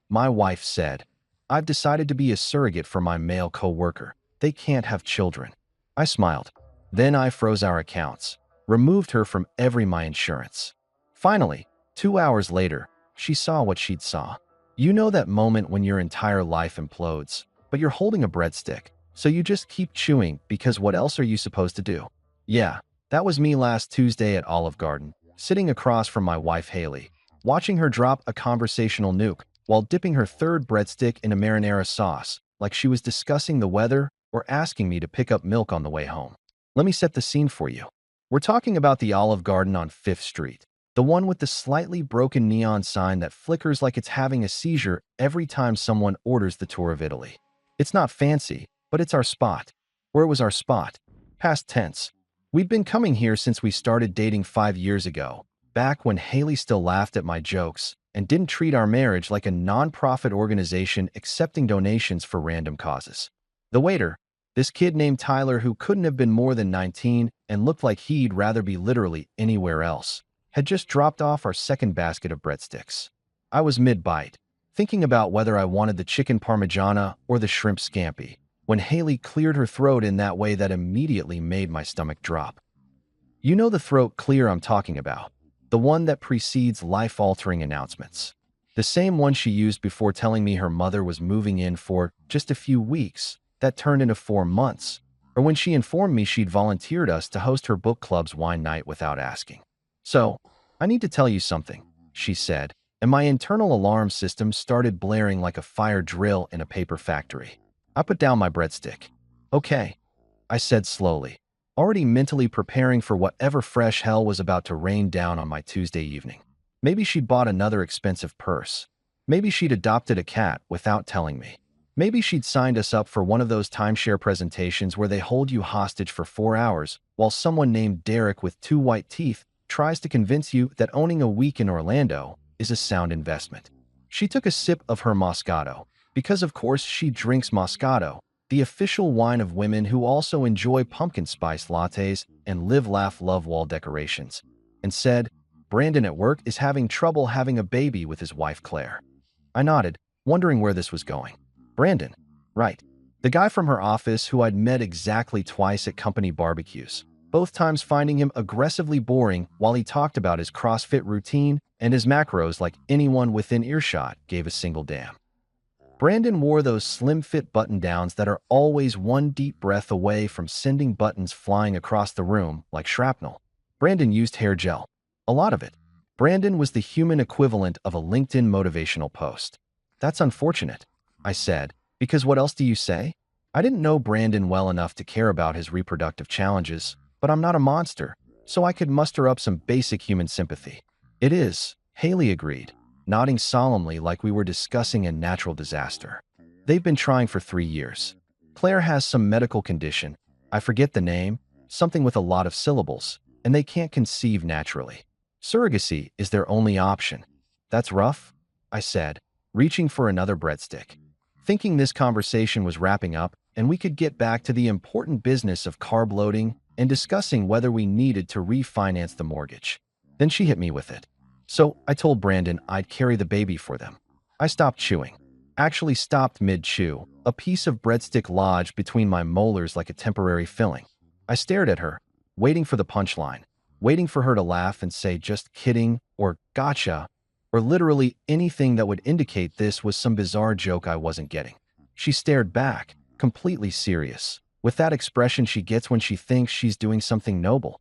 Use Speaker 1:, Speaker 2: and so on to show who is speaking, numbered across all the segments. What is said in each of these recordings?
Speaker 1: My wife said, "I've decided to be a surrogate for my male coworker. They can't have children." I smiled. Then I froze our accounts, removed her from every my insurance. Finally, 2 hours later, she saw what she'd saw. You know that moment when your entire life implodes, but you're holding a breadstick, so you just keep chewing because what else are you supposed to do? Yeah, that was me last Tuesday at Olive Garden, sitting across from my wife Haley, watching her drop a conversational nuke while dipping her third breadstick in a marinara sauce, like she was discussing the weather or asking me to pick up milk on the way home. Let me set the scene for you. We're talking about the Olive Garden on 5th Street, the one with the slightly broken neon sign that flickers like it's having a seizure every time someone orders the tour of Italy. It's not fancy, but it's our spot. Or it was our spot. Past tense. We'd been coming here since we started dating 5 years ago, back when Haley still laughed at my jokes and didn't treat our marriage like a non-profit organization accepting donations for random causes. The waiter, this kid named Tyler who couldn't have been more than 19 and looked like he'd rather be literally anywhere else, had just dropped off our second basket of breadsticks. I was mid-bite, thinking about whether I wanted the chicken parmigiana or the shrimp scampi, when Haley cleared her throat in that way that immediately made my stomach drop. You know the throat clear I'm talking about, the one that precedes life-altering announcements. The same one she used before telling me her mother was moving in for just a few weeks that turned into 4 months, or when she informed me she'd volunteered us to host her book club's wine night without asking. "So, I need to tell you something," she said, and my internal alarm system started blaring like a fire drill in a paper factory. I put down my breadstick. "Okay," I said slowly, already mentally preparing for whatever fresh hell was about to rain down on my Tuesday evening. Maybe she'd bought another expensive purse. Maybe she'd adopted a cat without telling me. Maybe she'd signed us up for one of those timeshare presentations where they hold you hostage for 4 hours while someone named Derek with two white teeth tries to convince you that owning a week in Orlando is a sound investment. She took a sip of her Moscato, because of course she drinks Moscato, the official wine of women who also enjoy pumpkin spice lattes and live, laugh, love wall decorations, and said, "Brandon at work is having trouble having a baby with his wife Claire." I nodded, wondering where this was going. Brandon, right. The guy from her office who I'd met exactly twice at company barbecues, both times finding him aggressively boring while he talked about his CrossFit routine and his macros like anyone within earshot gave a single damn. Brandon wore those slim-fit button-downs that are always one deep breath away from sending buttons flying across the room like shrapnel. Brandon used hair gel. A lot of it. Brandon was the human equivalent of a LinkedIn motivational post. "That's unfortunate," I said, "because what else do you say?" I didn't know Brandon well enough to care about his reproductive challenges, but I'm not a monster, so I could muster up some basic human sympathy. "It is," Haley agreed, nodding solemnly like we were discussing a natural disaster. "They've been trying for 3 years. Claire has some medical condition, I forget the name, something with a lot of syllables, and they can't conceive naturally. Surrogacy is their only option." "That's rough," I said, reaching for another breadstick, thinking this conversation was wrapping up and we could get back to the important business of carb loading and discussing whether we needed to refinance the mortgage. Then she hit me with it. So I told Brandon I'd carry the baby for them. I stopped chewing. Actually stopped mid-chew, a piece of breadstick lodged between my molars like a temporary filling. I stared at her, waiting for the punchline, waiting for her to laugh and say just kidding or gotcha, or literally anything that would indicate this was some bizarre joke I wasn't getting. She stared back, completely serious, with that expression she gets when she thinks she's doing something noble.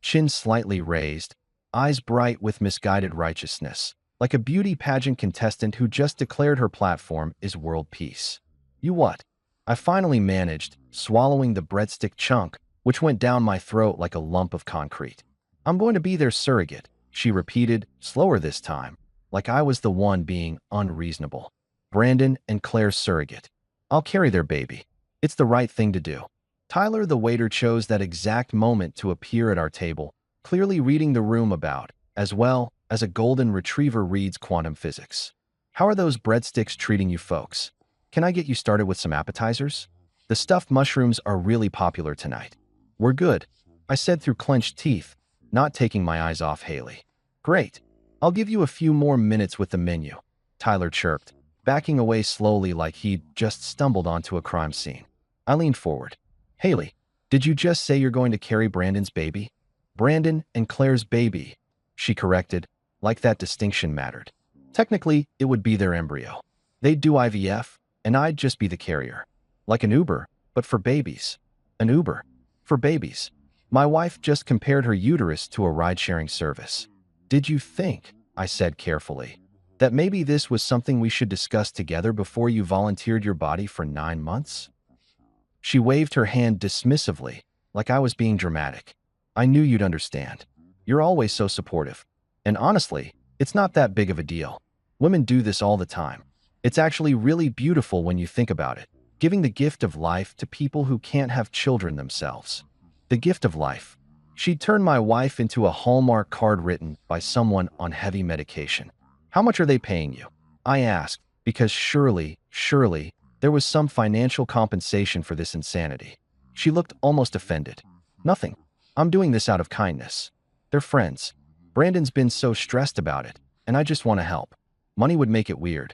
Speaker 1: Chin slightly raised, eyes bright with misguided righteousness, like a beauty pageant contestant who just declared her platform is world peace. "You what?" I finally managed, swallowing the breadstick chunk, which went down my throat like a lump of concrete. "I'm going to be their surrogate," she repeated, slower this time, like I was the one being unreasonable. "Brandon and Claire's surrogate. I'll carry their baby. It's the right thing to do." Tyler, the waiter, chose that exact moment to appear at our table, clearly reading the room about, as well as a golden retriever reads quantum physics. "How are those breadsticks treating you folks? Can I get you started with some appetizers? The stuffed mushrooms are really popular tonight." "We're good," I said through clenched teeth, not taking my eyes off Haley. "Great. I'll give you a few more minutes with the menu," Tyler chirped, backing away slowly like he'd just stumbled onto a crime scene. I leaned forward. Haley, did you just say you're going to carry Brandon's baby? Brandon and Claire's baby, she corrected, like that distinction mattered. Technically, it would be their embryo. They'd do IVF, and I'd just be the carrier. Like an Uber, but for babies. An Uber. For babies. My wife just compared her uterus to a ride-sharing service. Did you think, I said carefully, that maybe this was something we should discuss together before you volunteered your body for 9 months? She waved her hand dismissively, like I was being dramatic. I knew you'd understand. You're always so supportive. And honestly, it's not that big of a deal. Women do this all the time. It's actually really beautiful when you think about it, giving the gift of life to people who can't have children themselves. The gift of life. She'd turned my wife into a Hallmark card written by someone on heavy medication. How much are they paying you? I asked, because surely, there was some financial compensation for this insanity. She looked almost offended. Nothing. I'm doing this out of kindness. They're friends. Brandon's been so stressed about it, and I just want to help. Money would make it weird.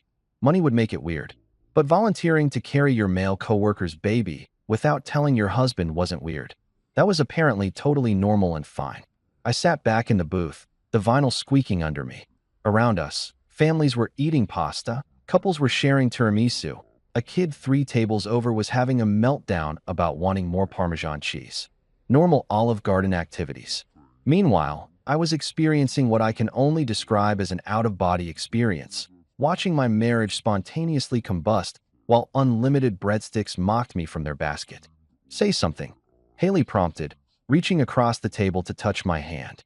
Speaker 1: But volunteering to carry your male coworker's baby without telling your husband wasn't weird. That was apparently totally normal and fine. I sat back in the booth, the vinyl squeaking under me. Around us, families were eating pasta, couples were sharing tiramisu. A kid 3 tables over was having a meltdown about wanting more Parmesan cheese. Normal Olive Garden activities. Meanwhile, I was experiencing what I can only describe as an out-of-body experience, watching my marriage spontaneously combust while unlimited breadsticks mocked me from their basket. Say something, Haley prompted, reaching across the table to touch my hand.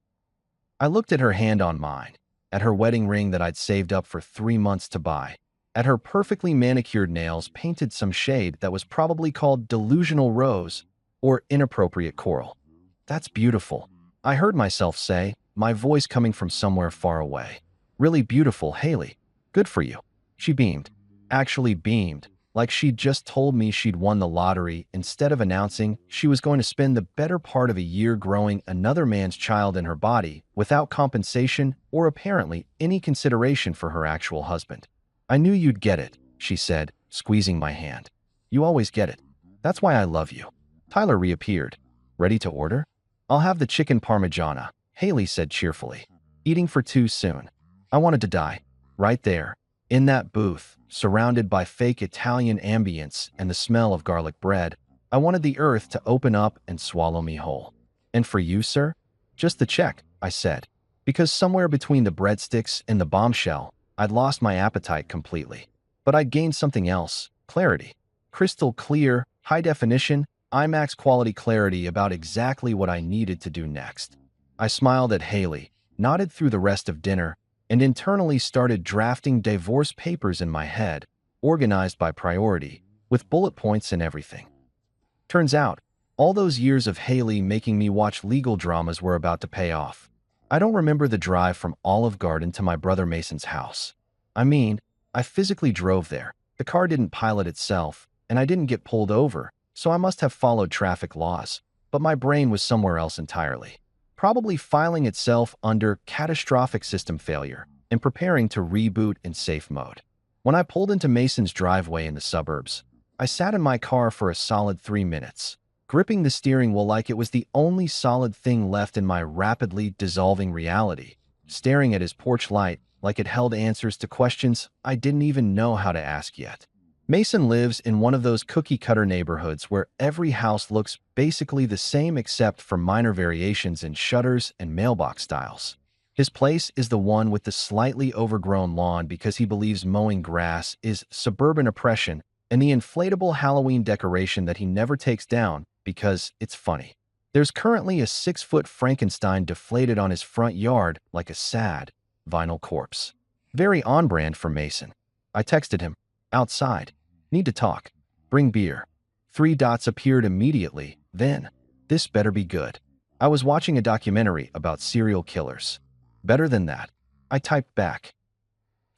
Speaker 1: I looked at her hand on mine, at her wedding ring that I'd saved up for 3 months to buy, at her perfectly manicured nails painted some shade that was probably called delusional rose or inappropriate coral. That's beautiful, I heard myself say, my voice coming from somewhere far away. Really beautiful, Haley. Good for you. She beamed. Actually beamed, like she'd just told me she'd won the lottery instead of announcing she was going to spend the better part of a year growing another man's child in her body without compensation or apparently any consideration for her actual husband. I knew you'd get it, she said, squeezing my hand. You always get it. That's why I love you. Tyler reappeared. Ready to order? I'll have the chicken parmigiana, Haley said cheerfully. Eating for 2 soon. I wanted to die. Right there, in that booth, surrounded by fake Italian ambience and the smell of garlic bread, I wanted the earth to open up and swallow me whole. And for you, sir? Just the check, I said. Because somewhere between the breadsticks and the bombshell, I'd lost my appetite completely. But I'd gained something else, clarity. Crystal clear, high definition, IMAX quality clarity about exactly what I needed to do next. I smiled at Haley, nodded through the rest of dinner, and internally started drafting divorce papers in my head, organized by priority, with bullet points and everything. Turns out, all those years of Haley making me watch legal dramas were about to pay off. I don't remember the drive from Olive Garden to my brother Mason's house. I mean, I physically drove there. The car didn't pilot itself, and I didn't get pulled over, so I must have followed traffic laws. But my brain was somewhere else entirely. Probably filing itself under catastrophic system failure and preparing to reboot in safe mode. When I pulled into Mason's driveway in the suburbs, I sat in my car for a solid 3 minutes, gripping the steering wheel like it was the only solid thing left in my rapidly dissolving reality, staring at his porch light like it held answers to questions I didn't even know how to ask yet. Mason lives in one of those cookie-cutter neighborhoods where every house looks basically the same except for minor variations in shutters and mailbox styles. His place is the one with the slightly overgrown lawn because he believes mowing grass is suburban oppression, and the inflatable Halloween decoration that he never takes down because it's funny. There's currently a 6-foot Frankenstein deflated on his front yard like a sad, vinyl corpse. Very on-brand for Mason. I texted him, outside. Need to talk. Bring beer. 3 dots appeared immediately, then. This better be good. I was watching a documentary about serial killers. Better than that. I typed back.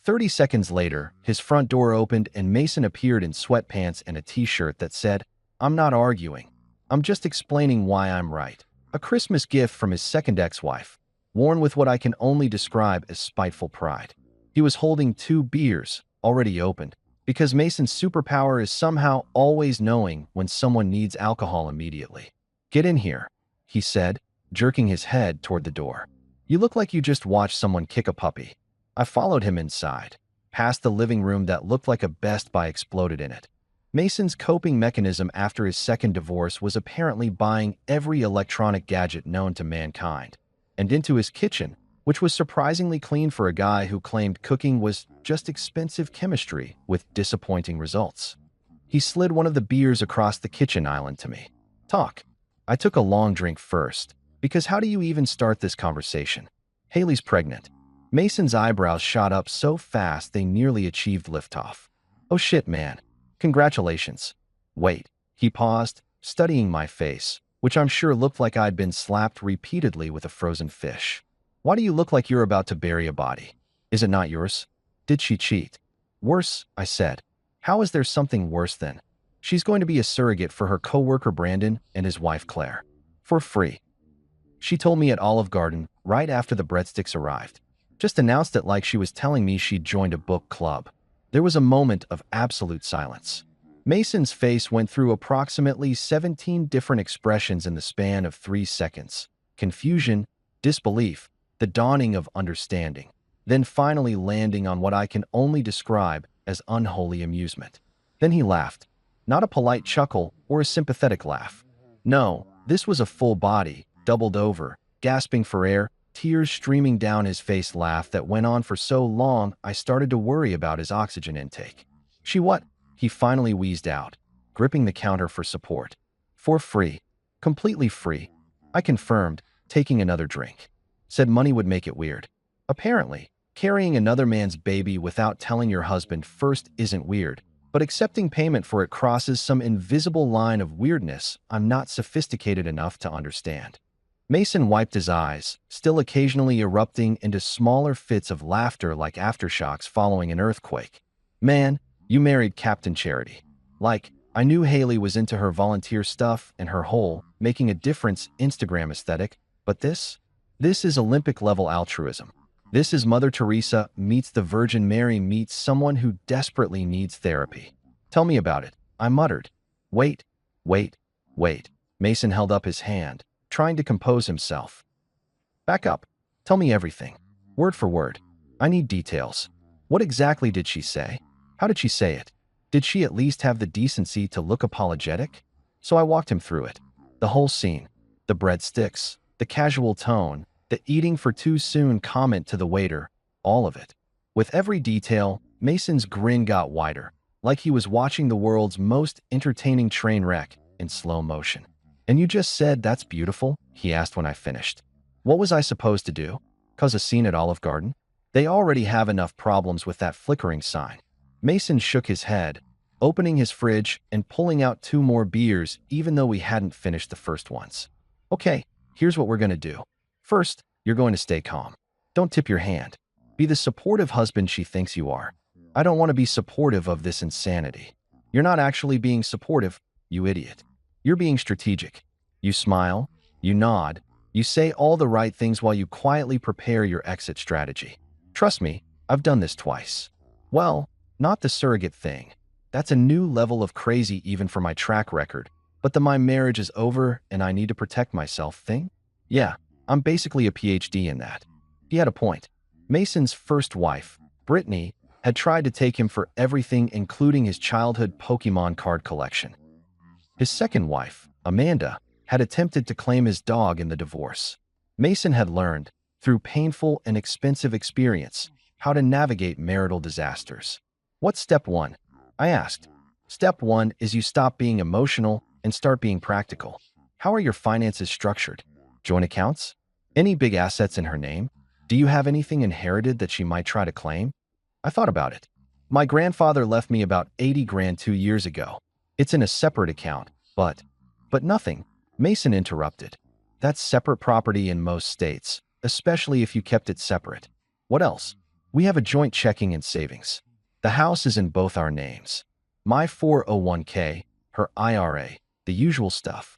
Speaker 1: 30 seconds later, his front door opened and Mason appeared in sweatpants and a t-shirt that said, "I'm not arguing. I'm just explaining why I'm right." A Christmas gift from his second ex-wife, worn with what I can only describe as spiteful pride. He was holding 2 beers, already opened, Because Mason's superpower is somehow always knowing when someone needs alcohol immediately. Get in here, he said, jerking his head toward the door. You look like you just watched someone kick a puppy. I followed him inside, past the living room that looked like a Best Buy exploded in it. Mason's coping mechanism after his second divorce was apparently buying every electronic gadget known to mankind, and into his kitchen, which was surprisingly clean for a guy who claimed cooking was just expensive chemistry with disappointing results. He slid one of the beers across the kitchen island to me. Talk. I took a long drink first, because how do you even start this conversation? Haley's pregnant. Mason's eyebrows shot up so fast they nearly achieved liftoff. Oh shit, man. Congratulations. Wait. He paused, studying my face, which I'm sure looked like I'd been slapped repeatedly with a frozen fish. Why do you look like you're about to bury a body? Is it not yours? Did she cheat? Worse, I said. How is there something worse then? She's going to be a surrogate for her coworker Brandon and his wife Claire. For free. She told me at Olive Garden right after the breadsticks arrived. Just announced it like she was telling me she'd joined a book club. There was a moment of absolute silence. Mason's face went through approximately 17 different expressions in the span of 3 seconds. Confusion, disbelief, the dawning of understanding, then finally landing on what I can only describe as unholy amusement. Then he laughed. Not a polite chuckle or a sympathetic laugh. No, this was a full body, doubled over, gasping for air, tears streaming down his face laugh that went on for so long I started to worry about his oxygen intake. She what? He finally wheezed out, gripping the counter for support. For free. Completely free. I confirmed, taking another drink. Said money would make it weird. Apparently, carrying another man's baby without telling your husband first isn't weird, but accepting payment for it crosses some invisible line of weirdness I'm not sophisticated enough to understand. Mason wiped his eyes, still occasionally erupting into smaller fits of laughter like aftershocks following an earthquake. Man, you married Captain Charity. Like, I knew Haley was into her volunteer stuff and her whole making a difference Instagram aesthetic, but this is Olympic-level altruism. This is Mother Teresa meets the Virgin Mary meets someone who desperately needs therapy. Tell me about it, I muttered. Wait, wait, wait. Mason held up his hand, trying to compose himself. Back up. Tell me everything. Word for word. I need details. What exactly did she say? How did she say it? Did she at least have the decency to look apologetic? So I walked him through it. The whole scene. The breadsticks, the casual tone, the eating for too soon comment to the waiter, all of it. With every detail, Mason's grin got wider, like he was watching the world's most entertaining train wreck in slow motion. And you just said that's beautiful? He asked when I finished. What was I supposed to do? Cause a scene at Olive Garden? They already have enough problems with that flickering sign. Mason shook his head, opening his fridge and pulling out 2 more beers even though we hadn't finished the first ones. Okay, here's what we're going to do. First, you're going to stay calm. Don't tip your hand. Be the supportive husband she thinks you are. I don't want to be supportive of this insanity. You're not actually being supportive, you idiot. You're being strategic. You smile, you nod, you say all the right things while you quietly prepare your exit strategy. Trust me, I've done this twice. Well, not the surrogate thing. That's a new level of crazy even for my track record. But the my marriage is over and I need to protect myself thing? Yeah, I'm basically a PhD in that. He had a point. Mason's first wife, Brittany, had tried to take him for everything including his childhood Pokemon card collection. His second wife, Amanda, had attempted to claim his dog in the divorce. Mason had learned, through painful and expensive experience, how to navigate marital disasters. What's step 1? I asked. Step 1 is you stop being emotional and start being practical. How are your finances structured? Joint accounts? Any big assets in her name? Do you have anything inherited that she might try to claim? I thought about it. My grandfather left me about 80 grand 2 years ago. It's in a separate account, but nothing. Mason interrupted. That's separate property in most states, especially if you kept it separate. What else? We have a joint checking and savings. The house is in both our names. My 401k, her IRA, the usual stuff.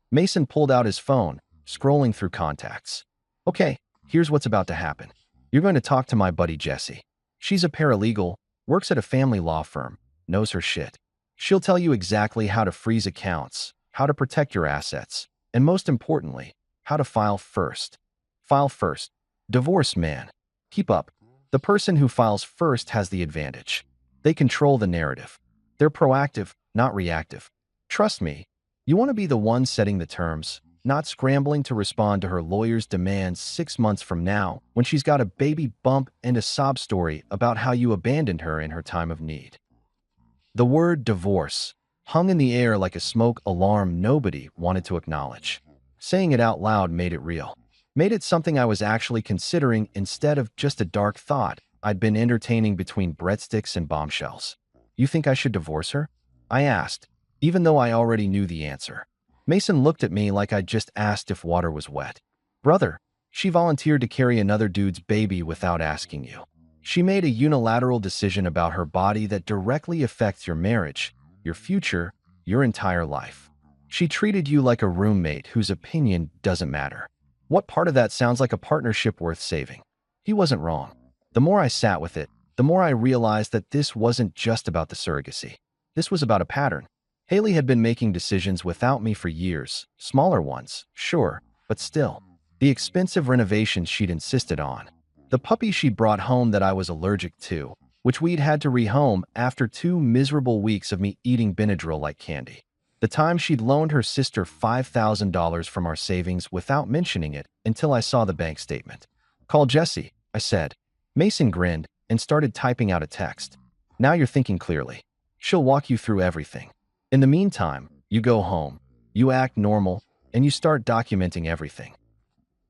Speaker 1: Mason pulled out his phone, scrolling through contacts. Okay, here's what's about to happen. You're going to talk to my buddy Jessie. She's a paralegal, works at a family law firm, knows her shit. She'll tell you exactly how to freeze accounts, how to protect your assets, and most importantly, how to file first. File first. Divorce, man. Keep up. The person who files first has the advantage. They control the narrative. They're proactive, not reactive. Trust me, you want to be the one setting the terms, not scrambling to respond to her lawyer's demands 6 months from now when she's got a baby bump and a sob story about how you abandoned her in her time of need. The word divorce hung in the air like a smoke alarm nobody wanted to acknowledge. Saying it out loud made it real. Made it something I was actually considering instead of just a dark thought I'd been entertaining between breadsticks and bombshells. You think I should divorce her? I asked, even though I already knew the answer. Mason looked at me like I'd just asked if water was wet. Brother, she volunteered to carry another dude's baby without asking you. She made a unilateral decision about her body that directly affects your marriage, your future, your entire life. She treated you like a roommate whose opinion doesn't matter. What part of that sounds like a partnership worth saving? He wasn't wrong. The more I sat with it, the more I realized that this wasn't just about the surrogacy. This was about a pattern. Haley had been making decisions without me for years, smaller ones, sure, but still. The expensive renovations she'd insisted on. The puppy she brought home that I was allergic to, which we'd had to rehome after 2 miserable weeks of me eating Benadryl like candy. The time she'd loaned her sister $5,000 from our savings without mentioning it until I saw the bank statement. Call Jesse, I said. Mason grinned and started typing out a text. Now you're thinking clearly. She'll walk you through everything. In the meantime, you go home, you act normal, and you start documenting everything.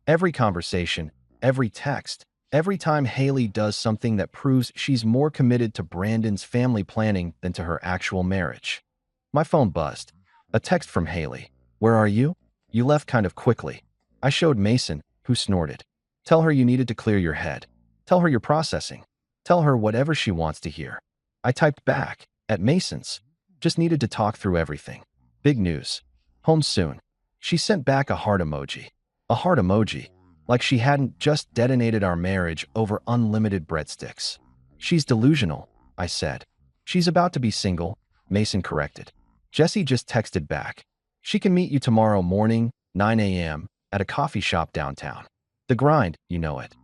Speaker 1: Every conversation, every text, every time Haley does something that proves she's more committed to Brandon's family planning than to her actual marriage. My phone buzzed. A text from Haley. Where are you? You left kind of quickly. I showed Mason, who snorted. Tell her you needed to clear your head. Tell her you're processing. Tell her whatever she wants to hear. I typed back, at Mason's. Just needed to talk through everything. Big news. Home soon. She sent back a heart emoji. A heart emoji. Like she hadn't just detonated our marriage over unlimited breadsticks. She's delusional, I said. She's about to be single, Mason corrected. Jesse just texted back. She can meet you tomorrow morning, 9 a.m., at a coffee shop downtown. The Grind, you know it.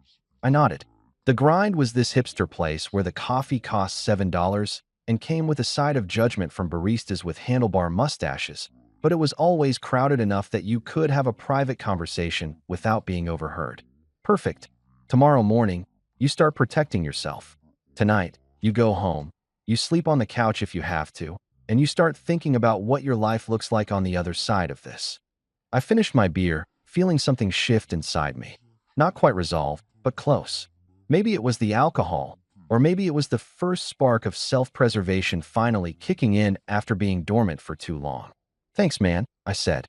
Speaker 1: I nodded. The Grind was this hipster place where the coffee cost $7 and came with a side of judgment from baristas with handlebar mustaches, but it was always crowded enough that you could have a private conversation without being overheard. Perfect. Tomorrow morning, you start protecting yourself. Tonight, you go home, you sleep on the couch if you have to, and you start thinking about what your life looks like on the other side of this. I finished my beer, feeling something shift inside me. Not quite resolved, but close. Maybe it was the alcohol, or maybe it was the first spark of self-preservation finally kicking in after being dormant for too long. Thanks, man, I said.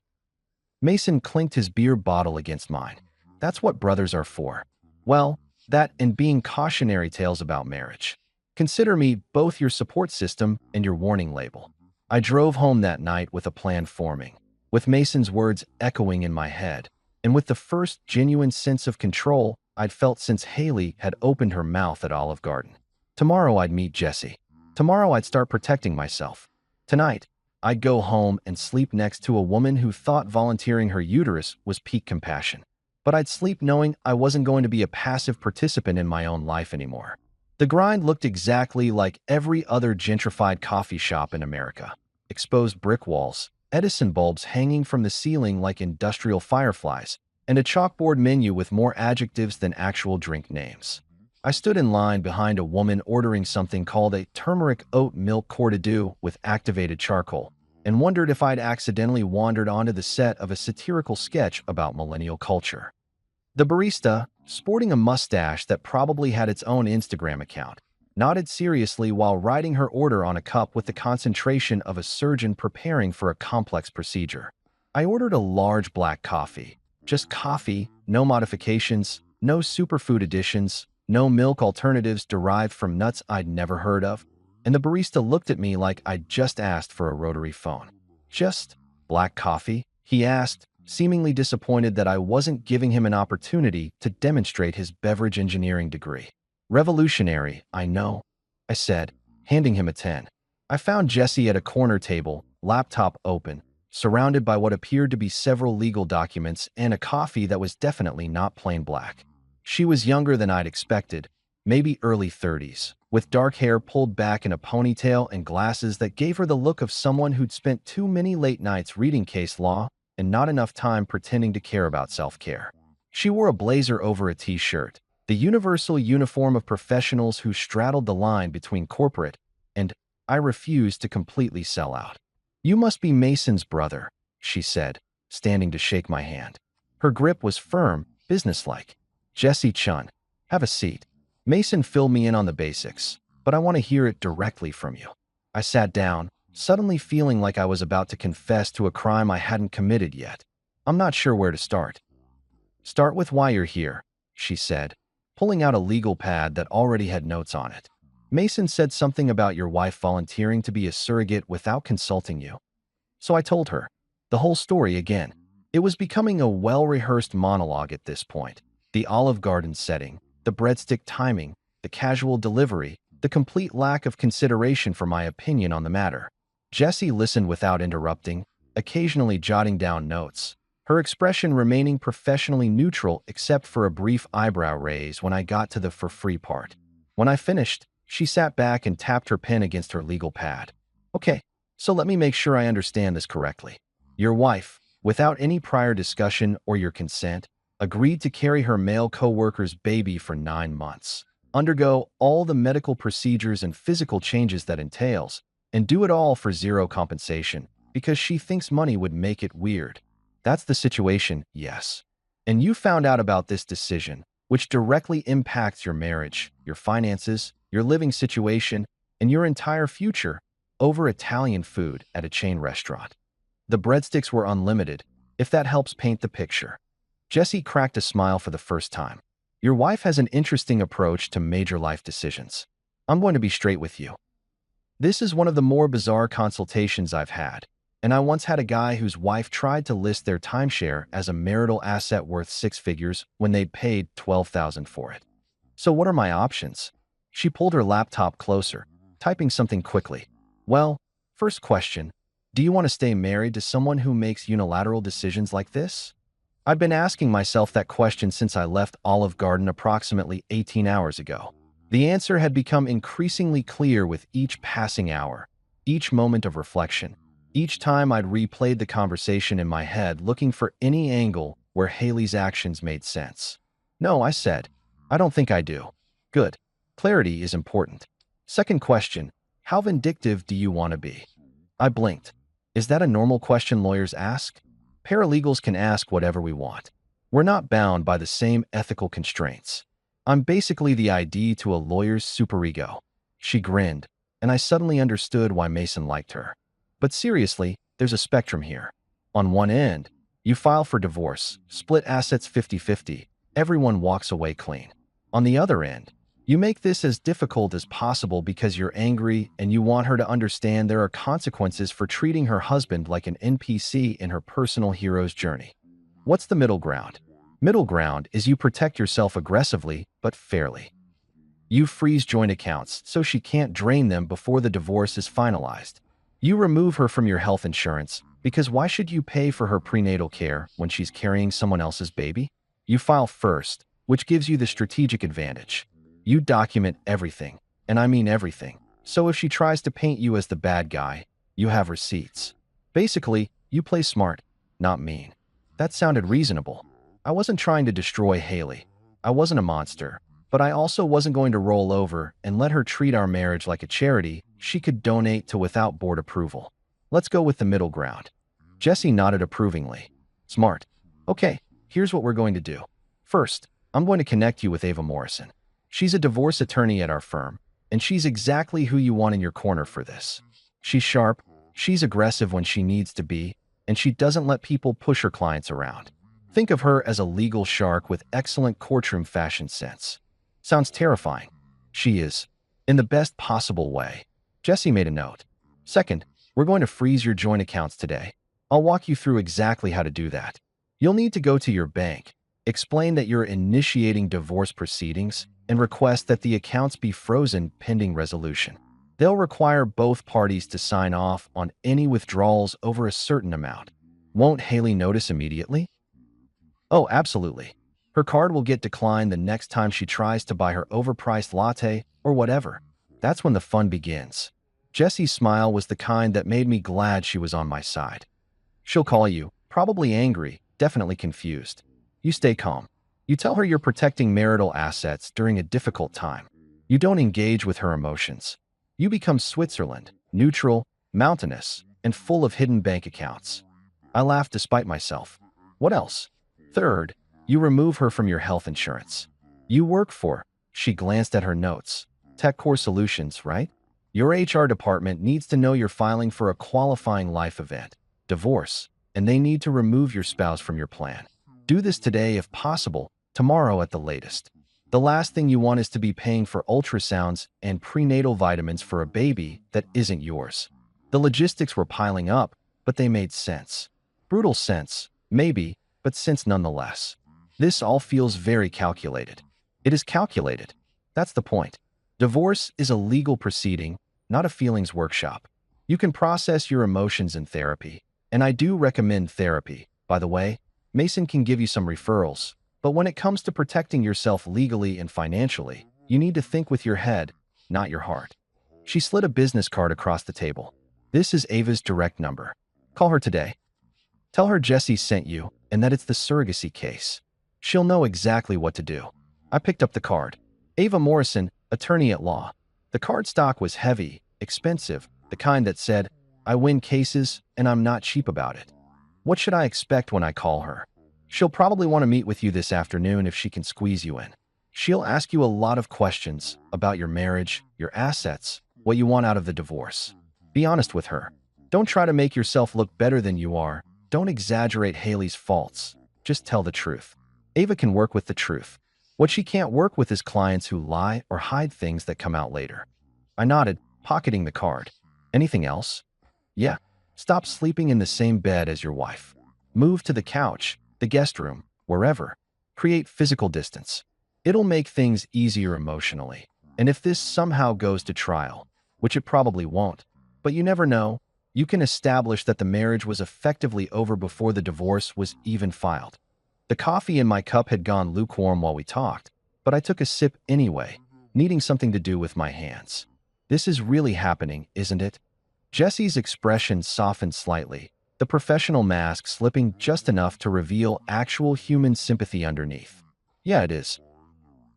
Speaker 1: Mason clinked his beer bottle against mine. That's what brothers are for. Well, that and being cautionary tales about marriage. Consider me both your support system and your warning label. I drove home that night with a plan forming, with Mason's words echoing in my head, and with the first genuine sense of control I'd felt since Haley had opened her mouth at Olive Garden. Tomorrow I'd meet Jesse. Tomorrow I'd start protecting myself. Tonight, I'd go home and sleep next to a woman who thought volunteering her uterus was peak compassion. But I'd sleep knowing I wasn't going to be a passive participant in my own life anymore. The Grind looked exactly like every other gentrified coffee shop in America. Exposed brick walls, Edison bulbs hanging from the ceiling like industrial fireflies, and a chalkboard menu with more adjectives than actual drink names. I stood in line behind a woman ordering something called a turmeric oat milk cordido with activated charcoal, and wondered if I'd accidentally wandered onto the set of a satirical sketch about millennial culture. The barista, sporting a mustache that probably had its own Instagram account, nodded seriously while writing her order on a cup with the concentration of a surgeon preparing for a complex procedure. I ordered a large black coffee. Just coffee, no modifications, no superfood additions, no milk alternatives derived from nuts I'd never heard of, and the barista looked at me like I'd just asked for a rotary phone. Just black coffee? He asked, seemingly disappointed that I wasn't giving him an opportunity to demonstrate his beverage engineering degree. Revolutionary, I know, I said, handing him a 10. I found Jesse at a corner table, laptop open, surrounded by what appeared to be several legal documents and a coffee that was definitely not plain black. She was younger than I'd expected, maybe early 30s, with dark hair pulled back in a ponytail and glasses that gave her the look of someone who'd spent too many late nights reading case law and not enough time pretending to care about self-care. She wore a blazer over a t-shirt, the universal uniform of professionals who straddled the line between corporate and I refused to completely sell out. "You must be Mason's brother," she said, standing to shake my hand. Her grip was firm, businesslike. "Jesse Chun, have a seat. Mason filled me in on the basics, but I want to hear it directly from you." I sat down, suddenly feeling like I was about to confess to a crime I hadn't committed yet. "I'm not sure where to start." "Start with why you're here," she said, pulling out a legal pad that already had notes on it. "Mason said something about your wife volunteering to be a surrogate without consulting you." So I told her the whole story again. It was becoming a well-rehearsed monologue at this point. The Olive Garden setting, the breadstick timing, the casual delivery, the complete lack of consideration for my opinion on the matter. Jessie listened without interrupting, occasionally jotting down notes, her expression remaining professionally neutral except for a brief eyebrow raise when I got to the "for free" part. When I finished, she sat back and tapped her pen against her legal pad. "Okay, so let me make sure I understand this correctly. Your wife, without any prior discussion or your consent, agreed to carry her male co-worker's baby for 9 months, undergo all the medical procedures and physical changes that entails, and do it all for zero compensation because she thinks money would make it weird. That's the situation, yes. And you found out about this decision, which directly impacts your marriage, your finances, your living situation, and your entire future, over Italian food at a chain restaurant. The breadsticks were unlimited, if that helps paint the picture." Jessie cracked a smile for the first time. "Your wife has an interesting approach to major life decisions. I'm going to be straight with you. This is one of the more bizarre consultations I've had, and I once had a guy whose wife tried to list their timeshare as a marital asset worth 6 figures when they'd paid $12,000 for it. So what are my options?" She pulled her laptop closer, typing something quickly. "Well, first question, do you want to stay married to someone who makes unilateral decisions like this?" I'd been asking myself that question since I left Olive Garden approximately 18 hours ago. The answer had become increasingly clear with each passing hour, each moment of reflection. Each time I'd replayed the conversation in my head looking for any angle where Haley's actions made sense. "No," I said. "I don't think I do." "Good. Clarity is important. Second question, how vindictive do you want to be?" I blinked. Is that a normal question lawyers ask? Paralegals can ask whatever we want. We're not bound by the same ethical constraints. I'm basically the ID to a lawyer's superego. She grinned, and I suddenly understood why Mason liked her. But seriously, there's a spectrum here. On one end, you file for divorce, split assets 50-50, everyone walks away clean. On the other end, you make this as difficult as possible because you're angry and you want her to understand there are consequences for treating her husband like an NPC in her personal hero's journey. What's the middle ground? Middle ground is you protect yourself aggressively but fairly. You freeze joint accounts so she can't drain them before the divorce is finalized. You remove her from your health insurance because why should you pay for her prenatal care when she's carrying someone else's baby? You file first, which gives you the strategic advantage. You document everything, and I mean everything. So if she tries to paint you as the bad guy, you have receipts. Basically, you play smart, not mean. That sounded reasonable. I wasn't trying to destroy Haley. I wasn't a monster, but I also wasn't going to roll over and let her treat our marriage like a charity she could donate to without board approval. Let's go with the middle ground. Jessie nodded approvingly. Smart. Okay, here's what we're going to do. First, I'm going to connect you with Ava Morrison. She's a divorce attorney at our firm, and she's exactly who you want in your corner for this. She's sharp, she's aggressive when she needs to be, and she doesn't let people push her clients around. Think of her as a legal shark with excellent courtroom fashion sense. Sounds terrifying. She is. In the best possible way. Jessie made a note. Second, we're going to freeze your joint accounts today. I'll walk you through exactly how to do that. You'll need to go to your bank, explain that you're initiating divorce proceedings, and request that the accounts be frozen pending resolution. They'll require both parties to sign off on any withdrawals over a certain amount. Won't Haley notice immediately? Oh, absolutely. Her card will get declined the next time she tries to buy her overpriced latte or whatever. That's when the fun begins. Jessie's smile was the kind that made me glad she was on my side. She'll call you, probably angry, definitely confused. You stay calm. You tell her you're protecting marital assets during a difficult time. You don't engage with her emotions. You become Switzerland, neutral, mountainous, and full of hidden bank accounts. I laughed despite myself. What else? Third, you remove her from your health insurance. You work for, she glanced at her notes, TechCore Solutions, right? Your HR department needs to know you're filing for a qualifying life event, divorce, and they need to remove your spouse from your plan. Do this today if possible, tomorrow at the latest. The last thing you want is to be paying for ultrasounds and prenatal vitamins for a baby that isn't yours. The logistics were piling up, but they made sense. Brutal sense, maybe, but sense nonetheless. This all feels very calculated. It is calculated. That's the point. Divorce is a legal proceeding, not a feelings workshop. You can process your emotions in therapy, and I do recommend therapy. By the way, Mason can give you some referrals, but when it comes to protecting yourself legally and financially, you need to think with your head, not your heart. She slid a business card across the table. This is Ava's direct number. Call her today. Tell her Jessie sent you and that it's the surrogacy case. She'll know exactly what to do. I picked up the card. Ava Morrison, attorney at law. The card stock was heavy, expensive, the kind that said, I win cases and I'm not cheap about it. What should I expect when I call her? She'll probably want to meet with you this afternoon if she can squeeze you in. She'll ask you a lot of questions about your marriage, your assets, what you want out of the divorce. Be honest with her. Don't try to make yourself look better than you are. Don't exaggerate Haley's faults. Just tell the truth. Ava can work with the truth. What she can't work with is clients who lie or hide things that come out later. I nodded, pocketing the card. Anything else? Yeah. Stop sleeping in the same bed as your wife. Move to the couch, the guest room, wherever. Create physical distance. It'll make things easier emotionally. And if this somehow goes to trial, which it probably won't, but you never know, you can establish that the marriage was effectively over before the divorce was even filed. The coffee in my cup had gone lukewarm while we talked, but I took a sip anyway, needing something to do with my hands. This is really happening, isn't it? Jessie's expression softened slightly, the professional mask slipping just enough to reveal actual human sympathy underneath. Yeah, it is.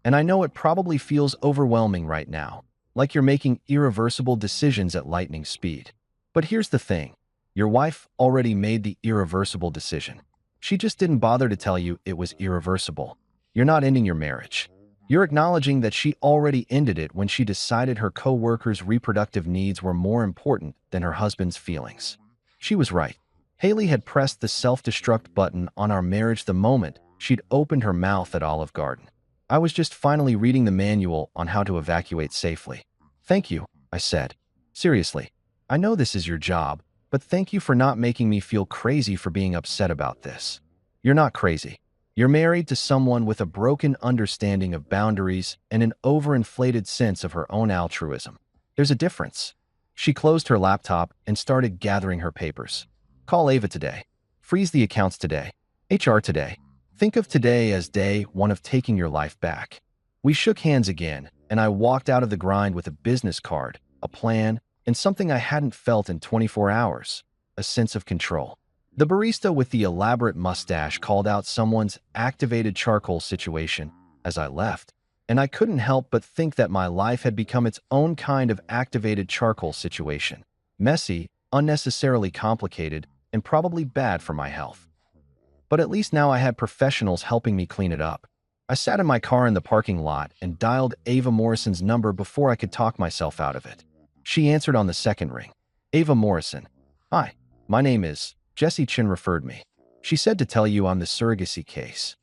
Speaker 1: And I know it probably feels overwhelming right now, like you're making irreversible decisions at lightning speed. But here's the thing. Your wife already made the irreversible decision. She just didn't bother to tell you it was irreversible. You're not ending your marriage. You're acknowledging that she already ended it when she decided her co-worker's reproductive needs were more important than her husband's feelings. She was right. Haley had pressed the self-destruct button on our marriage the moment she'd opened her mouth at Olive Garden. I was just finally reading the manual on how to evacuate safely. Thank you, I said. Seriously, I know this is your job, but thank you for not making me feel crazy for being upset about this. You're not crazy. You're married to someone with a broken understanding of boundaries and an overinflated sense of her own altruism. There's a difference. She closed her laptop and started gathering her papers. Call Ava today. Freeze the accounts today. HR today. Think of today as day one of taking your life back. We shook hands again, and I walked out of the grind with a business card, a plan, and something I hadn't felt in 24 hours, a sense of control. The barista with the elaborate mustache called out someone's activated charcoal situation as I left, and I couldn't help but think that my life had become its own kind of activated charcoal situation. Messy, unnecessarily complicated, and probably bad for my health. But at least now I had professionals helping me clean it up. I sat in my car in the parking lot and dialed Ava Morrison's number before I could talk myself out of it. She answered on the second ring. Ava Morrison. Hi, my name is... Jessie Chin referred me. She said to tell you I'm the surrogacy case.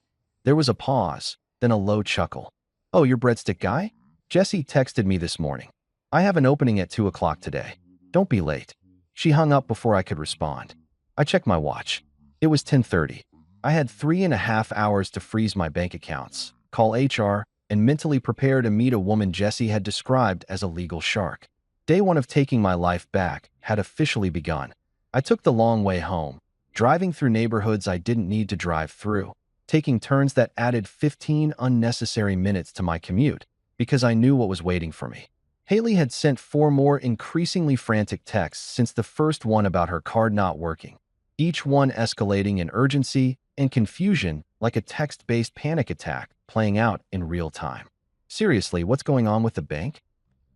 Speaker 1: There was a pause, then a low chuckle. Oh, you're breadstick guy? Jessie texted me this morning. I have an opening at 2 o'clock today. Don't be late. She hung up before I could respond. I checked my watch. It was 10:30. I had 3.5 hours to freeze my bank accounts, call HR, and mentally prepare to meet a woman Jessie had described as a legal shark. Day one of taking my life back had officially begun. I took the long way home, driving through neighborhoods I didn't need to drive through, taking turns that added 15 unnecessary minutes to my commute because I knew what was waiting for me. Haley had sent 4 more increasingly frantic texts since the first one about her card not working, each one escalating in urgency and confusion like a text-based panic attack playing out in real time. Seriously, what's going on with the bank?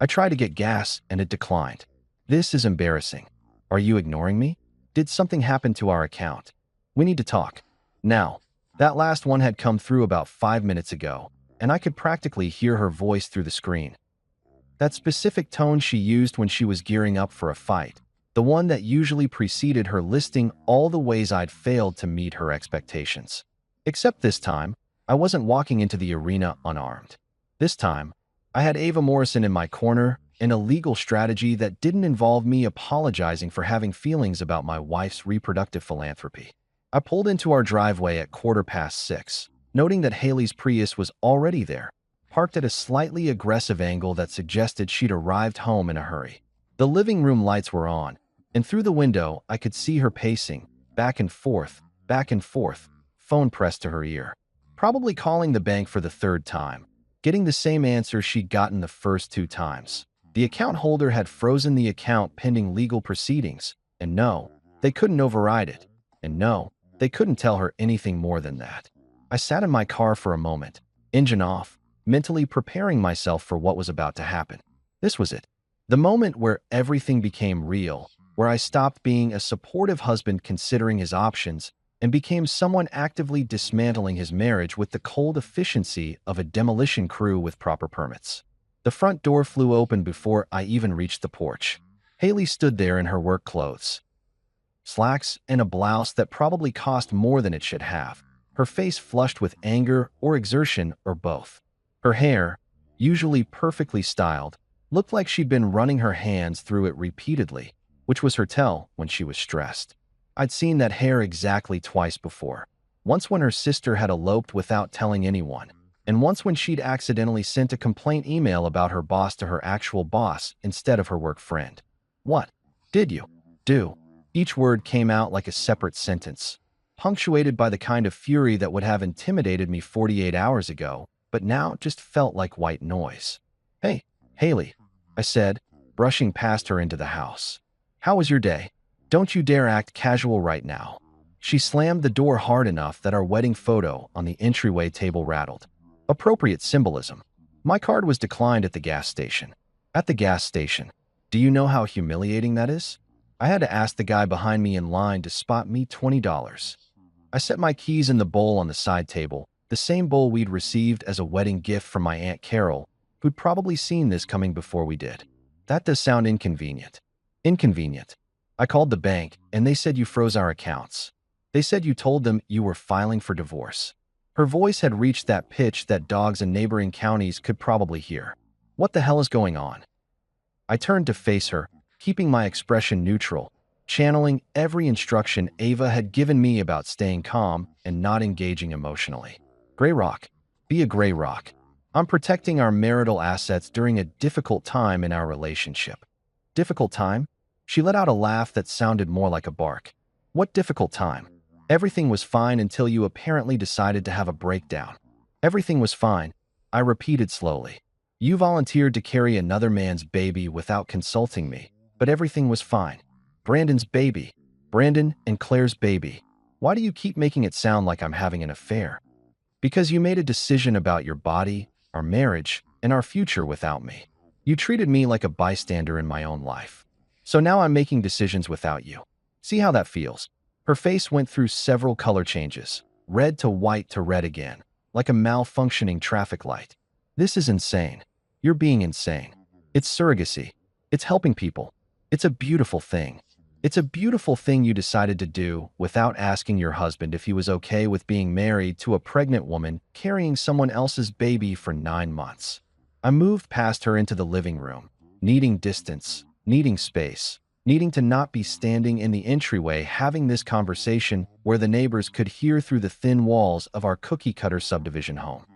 Speaker 1: I tried to get gas and it declined. This is embarrassing. Are you ignoring me? Did something happen to our account? We need to talk. Now, that last one had come through about 5 minutes ago, and I could practically hear her voice through the screen. That specific tone she used when she was gearing up for a fight, the one that usually preceded her listing all the ways I'd failed to meet her expectations. Except this time, I wasn't walking into the arena unarmed. This time, I had Ava Morrison in my corner, an illegal strategy that didn't involve me apologizing for having feelings about my wife's reproductive philanthropy. I pulled into our driveway at 6:15, noting that Haley's Prius was already there, parked at a slightly aggressive angle that suggested she'd arrived home in a hurry. The living room lights were on, and through the window I could see her pacing, back and forth, phone pressed to her ear. Probably calling the bank for the third time, getting the same answer she'd gotten the first 2 times. The account holder had frozen the account pending legal proceedings, and no, they couldn't override it, and no, they couldn't tell her anything more than that. I sat in my car for a moment, engine off, mentally preparing myself for what was about to happen. This was it. The moment where everything became real, where I stopped being a supportive husband considering his options and became someone actively dismantling his marriage with the cold efficiency of a demolition crew with proper permits. The front door flew open before I even reached the porch. Haley stood there in her work clothes, slacks and a blouse that probably cost more than it should have, her face flushed with anger or exertion or both. Her hair, usually perfectly styled, looked like she'd been running her hands through it repeatedly, which was her tell when she was stressed. I'd seen that hair exactly twice before. Once when her sister had eloped without telling anyone, and once when she'd accidentally sent a complaint email about her boss to her actual boss instead of her work friend. What did you do? Each word came out like a separate sentence, punctuated by the kind of fury that would have intimidated me 48 hours ago, but now just felt like white noise. Hey, Haley, I said, brushing past her into the house. How was your day? Don't you dare act casual right now. She slammed the door hard enough that our wedding photo on the entryway table rattled. Appropriate symbolism. My card was declined at the gas station. At the gas station. Do you know how humiliating that is? I had to ask the guy behind me in line to spot me $20. I set my keys in the bowl on the side table, the same bowl we'd received as a wedding gift from my Aunt Carol, who'd probably seen this coming before we did. That does sound inconvenient. Inconvenient. I called the bank, and they said you froze our accounts. They said you told them you were filing for divorce. Her voice had reached that pitch that dogs in neighboring counties could probably hear. What the hell is going on? I turned to face her, keeping my expression neutral, channeling every instruction Ava had given me about staying calm and not engaging emotionally. Gray rock. Be a gray rock. I'm protecting our marital assets during a difficult time in our relationship. Difficult time? She let out a laugh that sounded more like a bark. What difficult time? Everything was fine until you apparently decided to have a breakdown. Everything was fine, I repeated slowly. You volunteered to carry another man's baby without consulting me, but everything was fine. Brandon's baby. Brandon and Claire's baby. Why do you keep making it sound like I'm having an affair? Because you made a decision about your body, our marriage, and our future without me. You treated me like a bystander in my own life. So now I'm making decisions without you. See how that feels? Her face went through several color changes, red to white to red again, like a malfunctioning traffic light. This is insane. You're being insane. It's surrogacy. It's helping people. It's a beautiful thing. It's a beautiful thing you decided to do without asking your husband if he was okay with being married to a pregnant woman carrying someone else's baby for 9 months. I moved past her into the living room, needing distance, needing space, needing to not be standing in the entryway having this conversation where the neighbors could hear through the thin walls of our cookie-cutter subdivision home.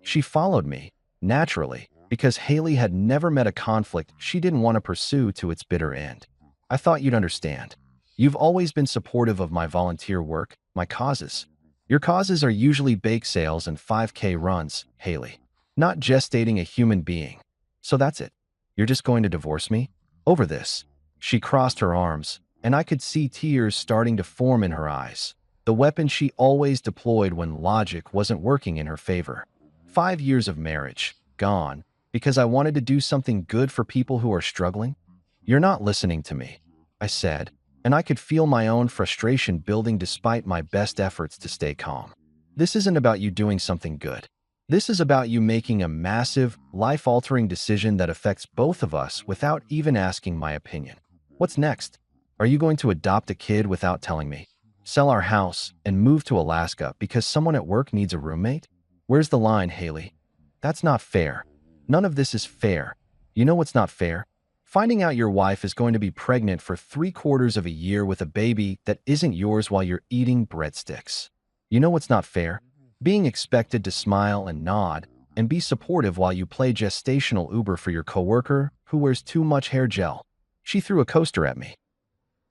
Speaker 1: She followed me, naturally, because Haley had never met a conflict she didn't want to pursue to its bitter end. I thought you'd understand. You've always been supportive of my volunteer work, my causes. Your causes are usually bake sales and 5K runs, Haley, not gestating a human being. So that's it. You're just going to divorce me? Over this. She crossed her arms, and I could see tears starting to form in her eyes. The weapon she always deployed when logic wasn't working in her favor. 5 years of marriage, gone, because I wanted to do something good for people who are struggling? You're not listening to me, I said, and I could feel my own frustration building despite my best efforts to stay calm. This isn't about you doing something good. This is about you making a massive, life-altering decision that affects both of us without even asking my opinion. What's next? Are you going to adopt a kid without telling me? Sell our house and move to Alaska because someone at work needs a roommate? Where's the line, Haley? That's not fair. None of this is fair. You know what's not fair? Finding out your wife is going to be pregnant for 3/4 of a year with a baby that isn't yours while you're eating breadsticks. You know what's not fair? Being expected to smile and nod and be supportive while you play gestational Uber for your coworker who wears too much hair gel. She threw a coaster at me.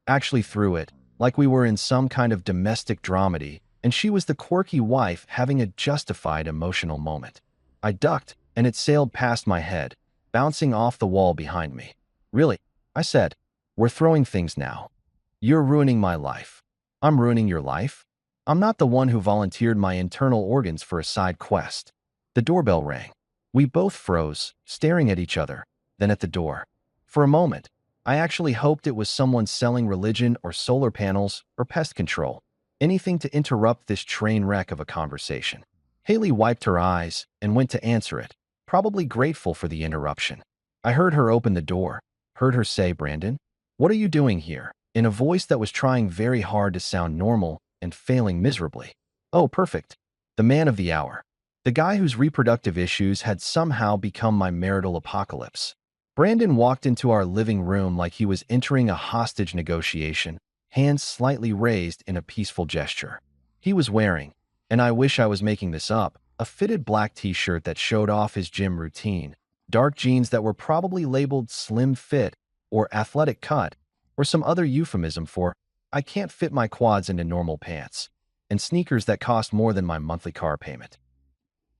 Speaker 1: Actually threw it, like we were in some kind of domestic dramedy, and she was the quirky wife having a justified emotional moment. I ducked, and it sailed past my head, bouncing off the wall behind me. Really? I said. We're throwing things now. You're ruining my life. I'm ruining your life? I'm not the one who volunteered my internal organs for a side quest. The doorbell rang. We both froze, staring at each other, then at the door. For a moment, I actually hoped it was someone selling religion or solar panels or pest control. Anything to interrupt this train wreck of a conversation. Haley wiped her eyes and went to answer it, probably grateful for the interruption. I heard her open the door, heard her say, "Brandon, what are you doing here?" in a voice that was trying very hard to sound normal and failing miserably. Oh, perfect. The man of the hour. The guy whose reproductive issues had somehow become my marital apocalypse. Brandon walked into our living room like he was entering a hostage negotiation, hands slightly raised in a peaceful gesture. He was wearing, and I wish I was making this up, a fitted black t-shirt that showed off his gym routine, dark jeans that were probably labeled slim fit or athletic cut, or some other euphemism for I can't fit my quads into normal pants, and sneakers that cost more than my monthly car payment.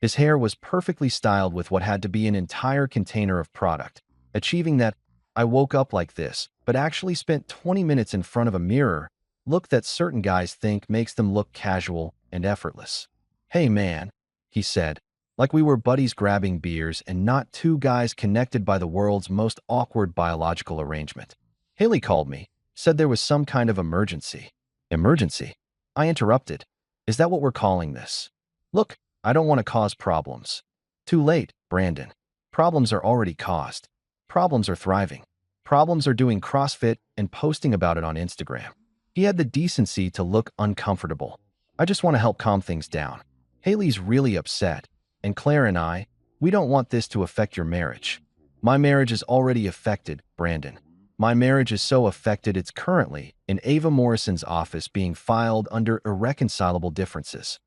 Speaker 1: His hair was perfectly styled with what had to be an entire container of product, achieving that I woke up like this, but actually spent 20 minutes in front of a mirror, look that certain guys think makes them look casual and effortless. "Hey man," he said, like we were buddies grabbing beers and not two guys connected by the world's most awkward biological arrangement. Haley called me, said there was some kind of emergency. Emergency? I interrupted. Is that what we're calling this? Look, I don't want to cause problems. Too late, Brandon. Problems are already caused. Problems are thriving. Problems are doing CrossFit and posting about it on Instagram. He had the decency to look uncomfortable. I just want to help calm things down. Haley's really upset, and Claire and we don't want this to affect your marriage. My marriage is already affected, Brandon. My marriage is so affected it's currently in Ava Morrison's office being filed under irreconcilable differences.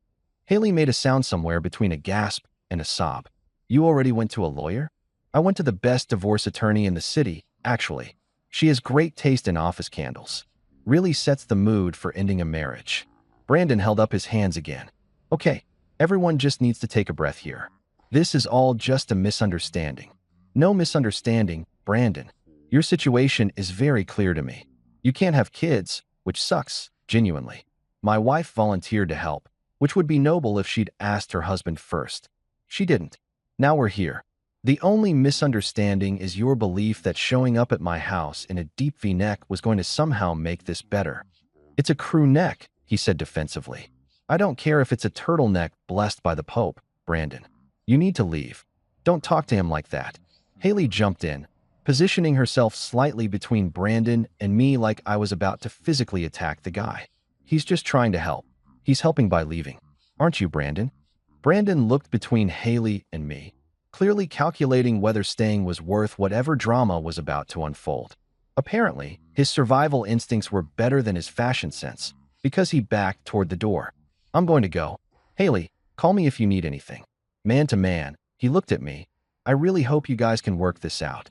Speaker 1: Haley made a sound somewhere between a gasp and a sob. You already went to a lawyer? I went to the best divorce attorney in the city, actually. She has great taste in office candles. Really sets the mood for ending a marriage. Brandon held up his hands again. Okay, everyone just needs to take a breath here. This is all just a misunderstanding. No misunderstanding, Brandon. Your situation is very clear to me. You can't have kids, which sucks, genuinely. My wife volunteered to help, which would be noble if she'd asked her husband first. She didn't. Now we're here. The only misunderstanding is your belief that showing up at my house in a deep V-neck was going to somehow make this better. It's a crew neck, he said defensively. I don't care if it's a turtleneck blessed by the Pope, Brandon. You need to leave. Don't talk to him like that. Haley jumped in, positioning herself slightly between Brandon and me like I was about to physically attack the guy. He's just trying to help. He's helping by leaving. Aren't you, Brandon? Brandon looked between Haley and me, clearly calculating whether staying was worth whatever drama was about to unfold. Apparently, his survival instincts were better than his fashion sense, because he backed toward the door. I'm going to go. Haley, call me if you need anything. Man to man, he looked at me, I really hope you guys can work this out.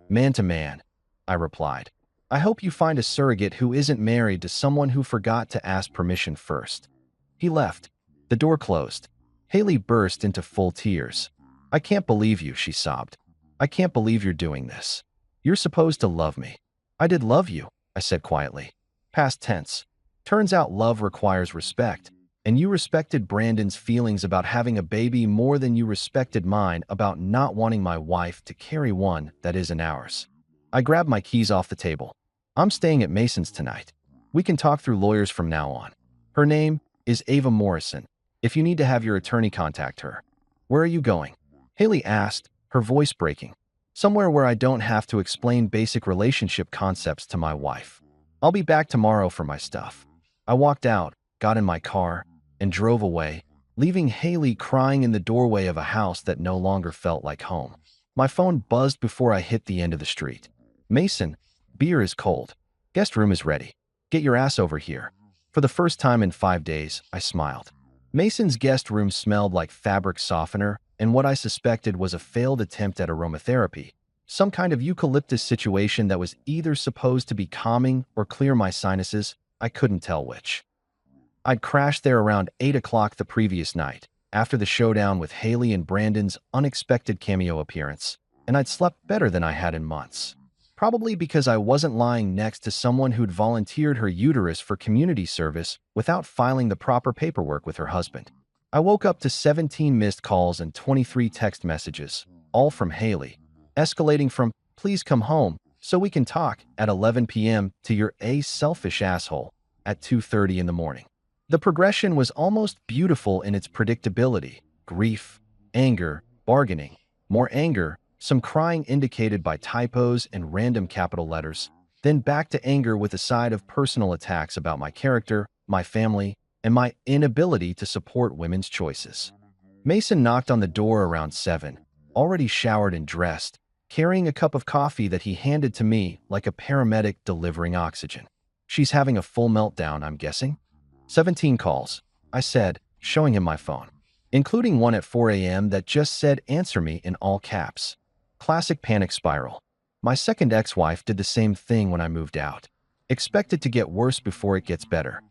Speaker 1: Man to man, I replied. I hope you find a surrogate who isn't married to someone who forgot to ask permission first. He left. The door closed. Haley burst into full tears. I can't believe you, she sobbed. I can't believe you're doing this. You're supposed to love me. I did love you, I said quietly. Past tense. Turns out love requires respect, and you respected Brandon's feelings about having a baby more than you respected mine about not wanting my wife to carry one that isn't ours. I grabbed my keys off the table. I'm staying at Mason's tonight. We can talk through lawyers from now on. Her name is Ava Morrison. If you need to have your attorney contact her. Where are you going? Haley asked, her voice breaking. Somewhere where I don't have to explain basic relationship concepts to my wife. I'll be back tomorrow for my stuff. I walked out, got in my car, and drove away, leaving Haley crying in the doorway of a house that no longer felt like home. My phone buzzed before I hit the end of the street. Mason, beer is cold. Guest room is ready. Get your ass over here. For the first time in 5 days, I smiled. Mason's guest room smelled like fabric softener and what I suspected was a failed attempt at aromatherapy, some kind of eucalyptus situation that was either supposed to be calming or clear my sinuses. I couldn't tell which. I'd crashed there around 8 o'clock the previous night, after the showdown with Haley and Brandon's unexpected cameo appearance, and I'd slept better than I had in months. Probably because I wasn't lying next to someone who'd volunteered her uterus for community service without filing the proper paperwork with her husband. I woke up to 17 missed calls and 23 text messages, all from Haley, escalating from, please come home so we can talk at 11 p.m. to you're a selfish asshole at 2:30 in the morning. The progression was almost beautiful in its predictability. Grief, anger, bargaining, more anger, some crying indicated by typos and random capital letters, then back to anger with a side of personal attacks about my character, my family, and my inability to support women's choices. Mason knocked on the door around 7, already showered and dressed, carrying a cup of coffee that he handed to me like a paramedic delivering oxygen. She's having a full meltdown, I'm guessing? 17 calls, I said, showing him my phone, including one at 4 a.m. that just said answer me in all caps. Classic panic spiral. My second ex-wife did the same thing when I moved out. Expect it to get worse before it gets better.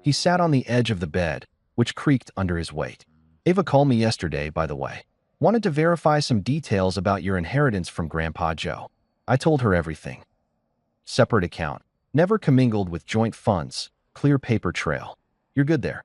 Speaker 1: He sat on the edge of the bed, which creaked under his weight. Ava called me yesterday, by the way. Wanted to verify some details about your inheritance from Grandpa Joe. I told her everything. Separate account. Never commingled with joint funds. Clear paper trail. You're good there.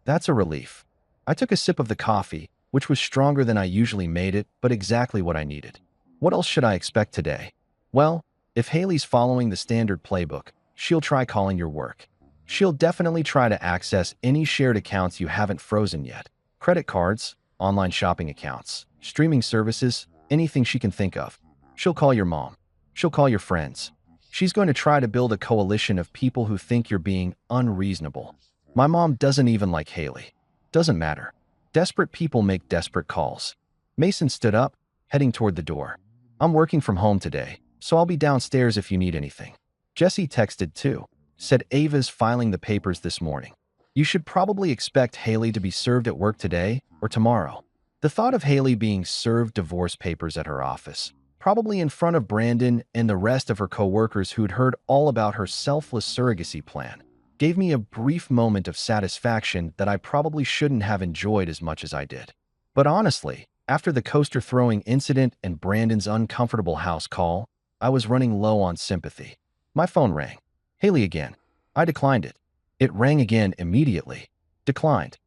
Speaker 1: That's a relief. I took a sip of the coffee, which was stronger than I usually made it, but exactly what I needed. What else should I expect today? Well, if Haley's following the standard playbook, she'll try calling your work. She'll definitely try to access any shared accounts you haven't frozen yet. Credit cards, online shopping accounts, streaming services, anything she can think of. She'll call your mom. She'll call your friends. She's going to try to build a coalition of people who think you're being unreasonable. My mom doesn't even like Haley. Doesn't matter. Desperate people make desperate calls. Mason stood up, heading toward the door. I'm working from home today, so I'll be downstairs if you need anything. Jesse texted too. Said Ava's filing the papers this morning. You should probably expect Haley to be served at work today or tomorrow. The thought of Haley being served divorce papers at her office, probably in front of Brandon and the rest of her coworkers who'd heard all about her selfless surrogacy plan, gave me a brief moment of satisfaction that I probably shouldn't have enjoyed as much as I did. But honestly, after the coaster-throwing incident and Brandon's uncomfortable house call, I was running low on sympathy. My phone rang. Haley again. I declined it. It rang again immediately. Declined.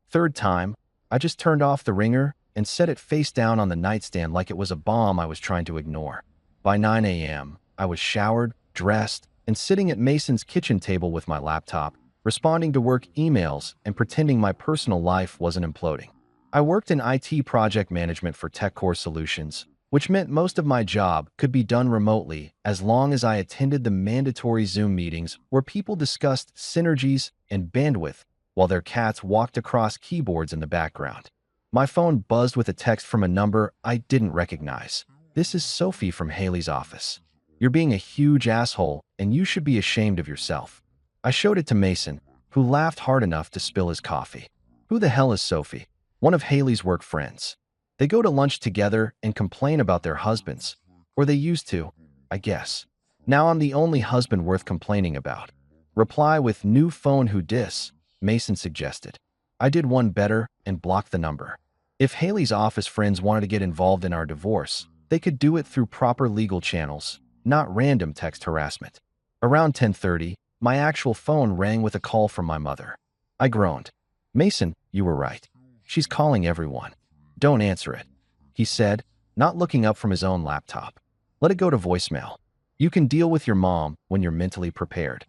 Speaker 1: Third time, I just turned off the ringer and set it face down on the nightstand like it was a bomb I was trying to ignore. By 9 a.m., I was showered, dressed, and sitting at Mason's kitchen table with my laptop, responding to work emails and pretending my personal life wasn't imploding. I worked in IT project management for TechCore Solutions, which meant most of my job could be done remotely as long as I attended the mandatory Zoom meetings where people discussed synergies and bandwidth while their cats walked across keyboards in the background. My phone buzzed with a text from a number I didn't recognize. This is Sophie from Haley's office. You're being a huge asshole and you should be ashamed of yourself. I showed it to Mason, who laughed hard enough to spill his coffee. Who the hell is Sophie? One of Haley's work friends. They go to lunch together and complain about their husbands. Or they used to, I guess. Now I'm the only husband worth complaining about. Reply with new phone who dis, Mason suggested. I did one better and blocked the number. If Haley's office friends wanted to get involved in our divorce, they could do it through proper legal channels, not random text harassment. Around 10:30, my actual phone rang with a call from my mother. I groaned. Mason, you were right. She's calling everyone. Don't answer it, he said, not looking up from his own laptop. Let it go to voicemail. You can deal with your mom when you're mentally prepared.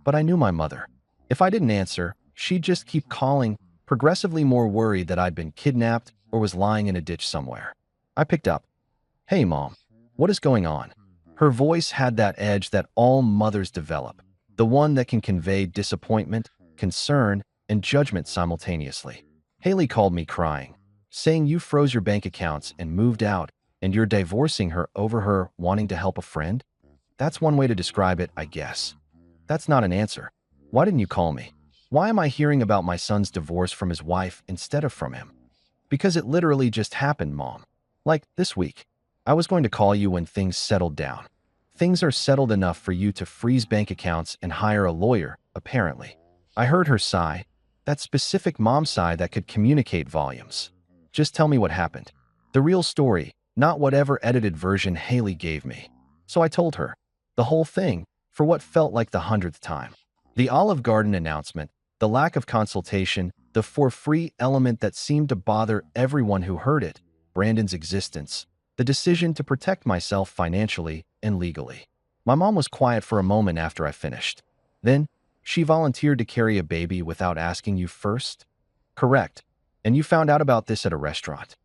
Speaker 1: But I knew my mother. If I didn't answer, she'd just keep calling, progressively more worried that I'd been kidnapped or was lying in a ditch somewhere. I picked up. Hey, Mom. What is going on? Her voice had that edge that all mothers develop, the one that can convey disappointment, concern, and judgment simultaneously. Haley called me crying, saying you froze your bank accounts and moved out, and you're divorcing her over her wanting to help a friend? That's one way to describe it, I guess. That's not an answer. Why didn't you call me? Why am I hearing about my son's divorce from his wife instead of from him? Because it literally just happened, Mom. Like this week. I was going to call you when things settled down. Things are settled enough for you to freeze bank accounts and hire a lawyer, apparently. I heard her sigh, that specific mom sigh that could communicate volumes. Just tell me what happened. The real story, not whatever edited version Haley gave me. So I told her. The whole thing, for what felt like the 100th time. The Olive Garden announcement, the lack of consultation, the for-free element that seemed to bother everyone who heard it, Brandon's existence, the decision to protect myself financially and legally. My mom was quiet for a moment after I finished. Then, she volunteered to carry a baby without asking you first? Correct. And you found out about this at a restaurant.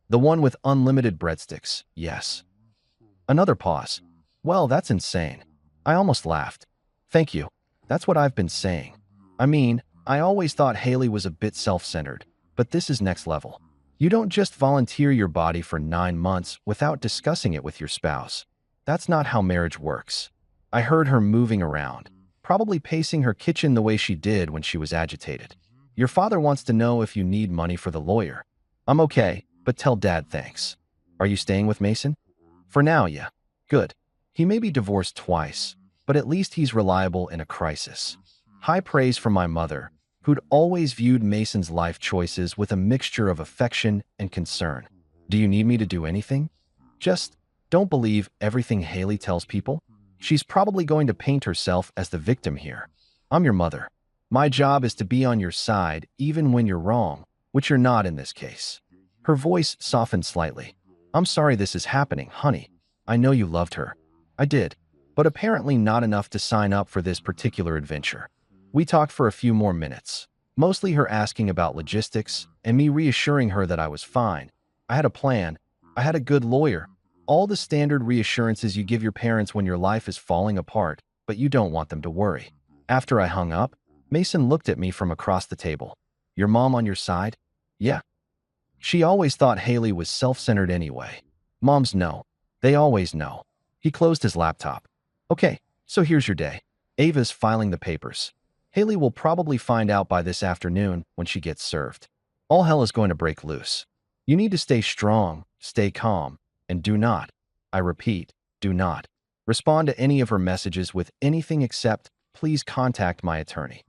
Speaker 1: The one with unlimited breadsticks, yes. Another pause. Well, that's insane. I almost laughed. Thank you. That's what I've been saying. I mean, I always thought Haley was a bit self-centered, but this is next level. You don't just volunteer your body for 9 months without discussing it with your spouse. That's not how marriage works. I heard her moving around, probably pacing her kitchen the way she did when she was agitated. Your father wants to know if you need money for the lawyer. I'm okay, but tell Dad thanks. Are you staying with Mason? For now, yeah. Good. He may be divorced twice, but at least he's reliable in a crisis. High praise from my mother, who'd always viewed Mason's life choices with a mixture of affection and concern. Do you need me to do anything? Just don't believe everything Haley tells people. She's probably going to paint herself as the victim here. I'm your mother. My job is to be on your side even when you're wrong, which you're not in this case. Her voice softened slightly. I'm sorry this is happening, honey. I know you loved her. I did, but apparently not enough to sign up for this particular adventure. We talked for a few more minutes, mostly her asking about logistics and me reassuring her that I was fine. I had a plan. I had a good lawyer. All the standard reassurances you give your parents when your life is falling apart, but you don't want them to worry. After I hung up, Mason looked at me from across the table. Your mom on your side? Yeah. She always thought Haley was self-centered anyway. Moms know. They always know. He closed his laptop. Okay, so here's your day. Ava's filing the papers. Haley will probably find out by this afternoon when she gets served. All hell is going to break loose. You need to stay strong, stay calm, and do not, I repeat, do not, respond to any of her messages with anything except, please contact my attorney.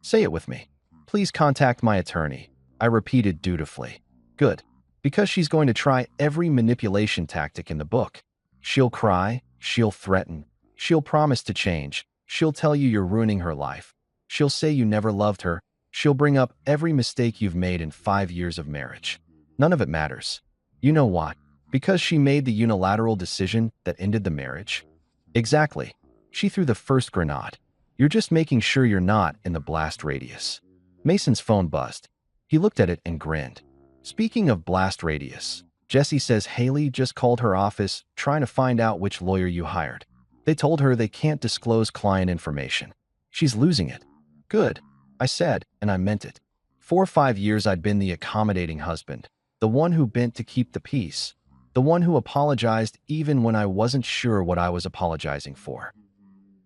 Speaker 1: Say it with me. Please contact my attorney, I repeated dutifully. Good, because she's going to try every manipulation tactic in the book. She'll cry, she'll threaten, she'll promise to change, she'll tell you you're ruining her life. She'll say you never loved her. She'll bring up every mistake you've made in 5 years of marriage. None of it matters. You know why? Because she made the unilateral decision that ended the marriage? Exactly. She threw the first grenade. You're just making sure you're not in the blast radius. Mason's phone buzzed. He looked at it and grinned. Speaking of blast radius, Jessie says Haley just called her office trying to find out which lawyer you hired. They told her they can't disclose client information. She's losing it. Good, I said, and I meant it. 4 or 5 years I'd been the accommodating husband, the one who bent to keep the peace, the one who apologized even when I wasn't sure what I was apologizing for.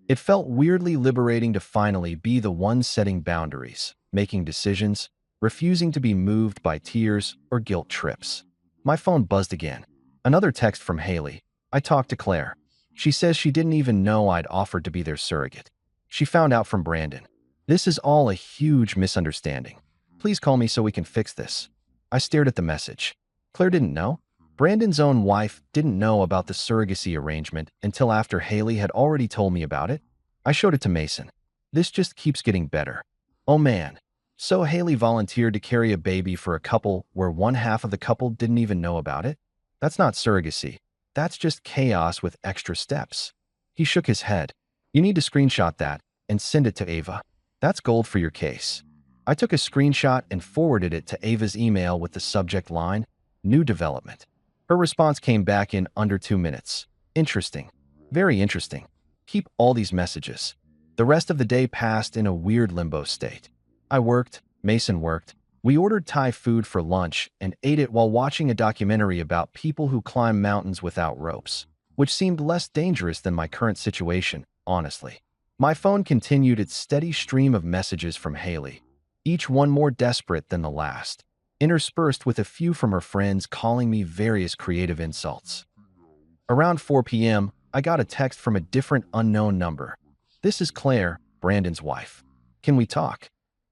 Speaker 1: It felt weirdly liberating to finally be the one setting boundaries, making decisions, refusing to be moved by tears or guilt trips. My phone buzzed again. Another text from Haley. I talked to Claire. She says she didn't even know I'd offered to be their surrogate. She found out from Brandon. This is all a huge misunderstanding. Please call me so we can fix this. I stared at the message. Claire didn't know? Brandon's own wife didn't know about the surrogacy arrangement until after Haley had already told me about it. I showed it to Mason. This just keeps getting better. Oh man. So Haley volunteered to carry a baby for a couple where one half of the couple didn't even know about it? That's not surrogacy. That's just chaos with extra steps. He shook his head. You need to screenshot that and send it to Ava. That's gold for your case. I took a screenshot and forwarded it to Ava's email with the subject line, New Development. Her response came back in under 2 minutes. Interesting. Very interesting. Keep all these messages. The rest of the day passed in a weird limbo state. I worked, Mason worked. We ordered Thai food for lunch and ate it while watching a documentary about people who climb mountains without ropes, which seemed less dangerous than my current situation, honestly. My phone continued its steady stream of messages from Haley, each one more desperate than the last, interspersed with a few from her friends calling me various creative insults. Around 4 p.m., I got a text from a different unknown number. This is Claire, Brandon's wife. Can we talk?